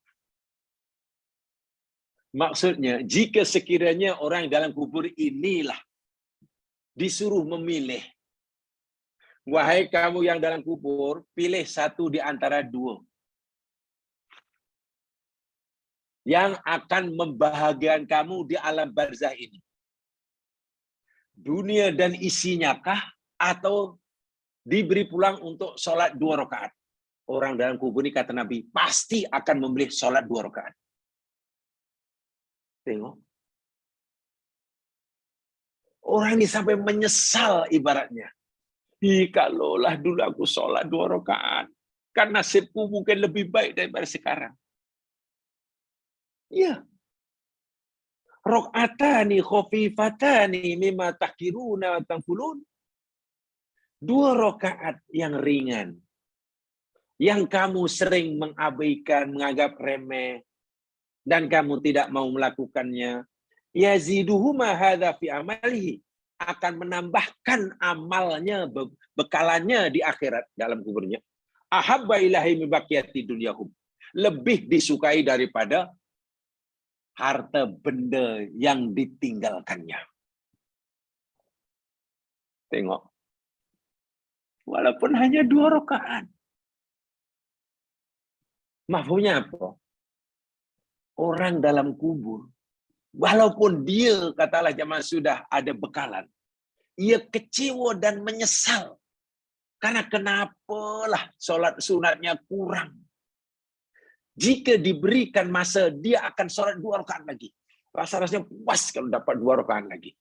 Maksudnya, jika sekiranya orang dalam kubur inilah disuruh memilih, wahai kamu yang dalam kubur, pilih satu di antara 2 yang akan membahagiakan kamu di alam barzah ini. Dunia dan isinya kah, atau diberi pulang untuk sholat 2 rakaat? Orang dalam kubur ini, kata Nabi, pasti akan memilih sholat 2 rakaat. Tengok. Orang ini sampai menyesal ibaratnya. Kalaulah dulu aku sholat 2 rakaat, kan nasibku mungkin lebih baik daripada sekarang. Iya. Rok'atani khafifatani mimma tahkiruna wa tanfulun. 2 rakaat yang ringan, yang kamu sering mengabaikan, menganggap remeh, dan kamu tidak mau melakukannya. Yaziduhuma hadza fi amalihi, akan menambahkan amalnya, bekalannya di akhirat dalam kuburnya. Ahabba ilahi min baqiyati dunyahum, lebih disukai daripada harta benda yang ditinggalkannya. Tengok. Walaupun hanya 2 rakaat. Mafhumnya apa? Orang dalam kubur, walaupun dia, katalah jamaah, sudah ada bekalan, ia kecewa dan menyesal. Karena kenapalah sholat sunatnya kurang. Jika diberikan masa, dia akan sholat 2 rakaat lagi. Rasa-rasanya puas kalau dapat 2 rakaat lagi.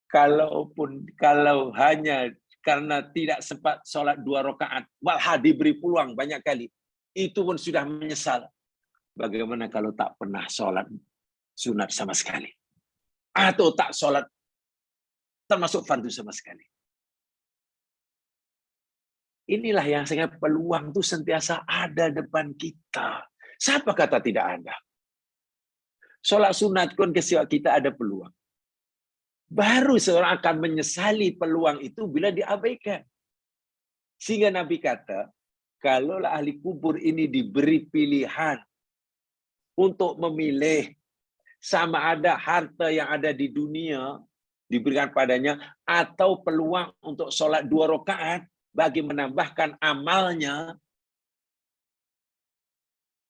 Kalau hanya karena tidak sempat sholat 2 rakaat, malah diberi peluang banyak kali, itu pun sudah menyesal. Bagaimana kalau tak pernah sholat sunat sama sekali? Atau tak sholat termasuk fardu sama sekali? Inilah yang saya peluang itu sentiasa ada depan kita. Siapa kata tidak ada? Sholat sunat pun kita ada peluang. Baru seorang akan menyesali peluang itu bila diabaikan. Sehingga Nabi kata, kalaulah ahli kubur ini diberi pilihan untuk memilih sama ada harta yang ada di dunia diberikan padanya, atau peluang untuk sholat 2 rakaat bagi menambahkan amalnya,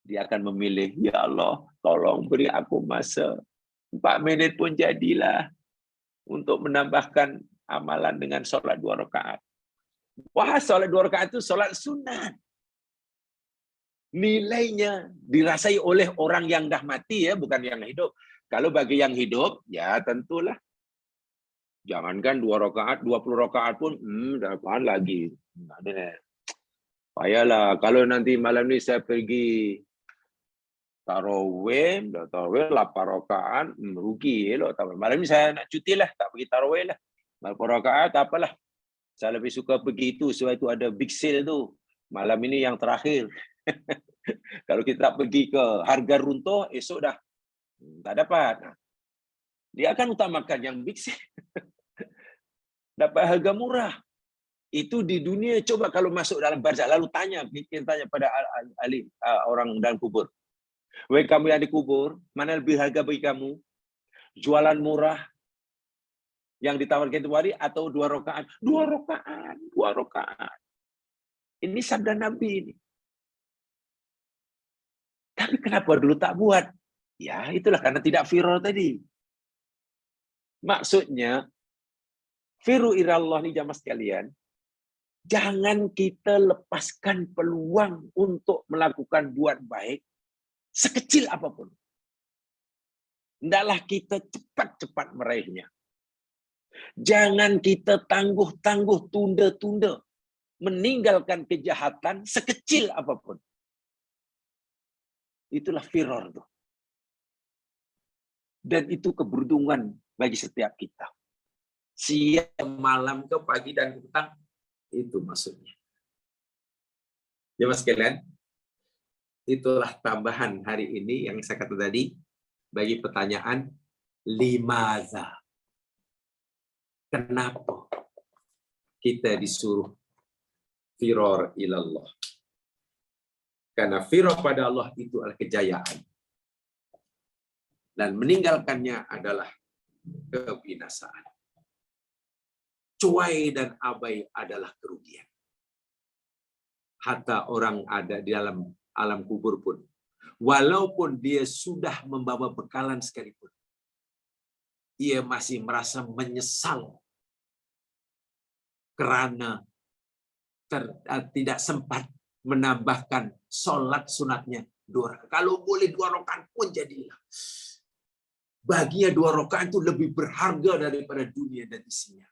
dia akan memilih, ya Allah, tolong beri aku masa 4 menit pun jadilah untuk menambahkan amalan dengan sholat 2 rakaat. Wah, sholat 2 rakaat itu sholat sunat. Nilainya dirasai oleh orang yang dah mati, ya, bukan yang hidup. Kalau bagi yang hidup, ya tentulah. Jangankan 2 rakaat, 20 rakaat pun, dapat lagi. Payahlah. Kalau nanti malam ni saya pergi tarawih 8 rakaat, rugi elok. Malam ni saya nak cuti lah, tak pergi tarawih lah. 8 rakaat, tak apalah. Saya lebih suka pergi itu, sebab itu ada big sale tu. Malam ini yang terakhir. Kalau kita tak pergi ke harga runtuh, esok dah tak dapat. Dia akan utamakan yang big sale. Dapat harga murah. Itu di dunia. Coba kalau masuk dalam barzakh, lalu tanya pada ahli orang dalam kubur. Wahai kamu yang dikubur, mana lebih harga bagi kamu? Jualan murah yang ditawarkan itu hari atau 2 rakaat? 2 rakaat, 2 rakaat. Ini sabda Nabi ini. Tapi kenapa dulu tak buat? Ya, itulah karena tidak viral tadi. Maksudnya, firu ilallah ni jamaah sekalian, jangan kita lepaskan peluang untuk melakukan buat baik sekecil apapun. Hendaklah kita cepat-cepat meraihnya. Jangan kita tangguh-tangguh, tunda-tunda meninggalkan kejahatan sekecil apapun. Itulah firor tuh. Dan itu keberuntungan bagi setiap kita. Siang, malam, ke pagi dan ke petang, itu maksudnya. Jemaah sekalian, itulah tambahan hari ini yang saya kata tadi bagi pertanyaan limaza. Kenapa kita disuruh firor ilallah? Karena firor pada Allah itu adalah kejayaan. Dan meninggalkannya adalah kebinasaan. Cuai dan abai adalah kerugian. Hatta orang ada di dalam alam kubur pun, walaupun dia sudah membawa bekalan sekalipun, ia masih merasa menyesal karena tidak sempat menambahkan sholat sunatnya 2 rakaat. Kalau boleh 2 rakaat pun jadilah. Baginya 2 rakaat itu lebih berharga daripada dunia dan isinya.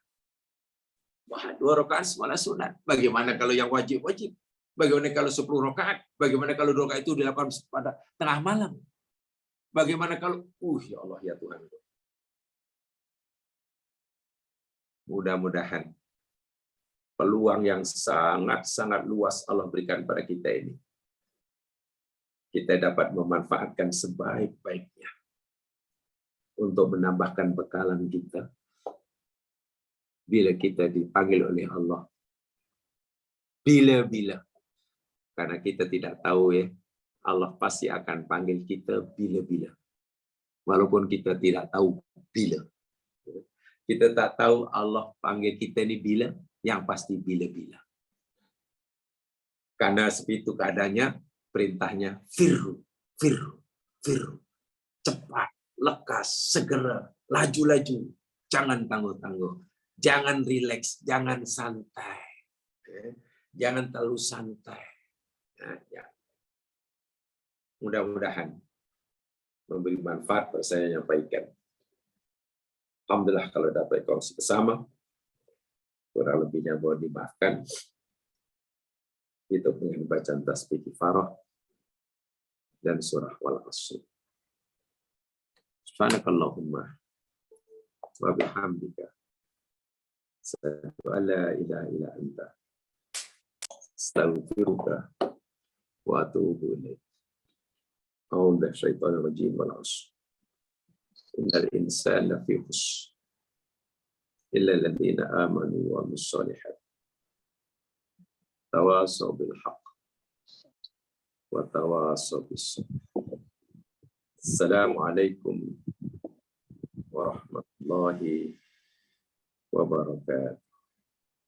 Wah, 2 rakaat semalam sunat. Bagaimana kalau yang wajib-wajib? Bagaimana kalau 10 rakaat? Bagaimana kalau 2 rakaat itu dilakukan pada tengah malam? Bagaimana kalau, ya Allah ya Tuhan. Mudah-mudahan peluang yang sangat-sangat luas Allah berikan pada kita ini, kita dapat memanfaatkan sebaik-baiknya untuk menambahkan bekalan kita bila kita dipanggil oleh Allah. Bila-bila. Karena kita tidak tahu ya, Allah pasti akan panggil kita bila-bila. Walaupun kita tidak tahu bila. Kita tak tahu Allah panggil kita ini bila, yang pasti bila-bila. Karena seperti itu keadaannya, perintahnya firru, firru, firru. Cepat, lekas, segera, laju-laju. Jangan tangguh-tangguh. Jangan rileks, jangan santai. Jangan terlalu santai. Ya. Mudah-mudahan memberi manfaat pada saya nyampaikan. Alhamdulillah kalau dapat kongsi bersama. Kurang lebihnya mohon dimaafkan. Itu dengan bacaan tasbih kifarah dan surah wal asr. Subhanakallahumma wa bihamdika. Asyhadu an la ilaha illa anta. Astaghfiruka wa atubu ilaik. A'udzu bisyaitonir rajim wal 'ashr. Innal insana lafi khusr. Illa alladziina aamanu wa 'amilus shalihaat. Tawassaw bil haqq wa tawassaw bis sabr. Assalamualaikum warahmatullahi wabarakatuh.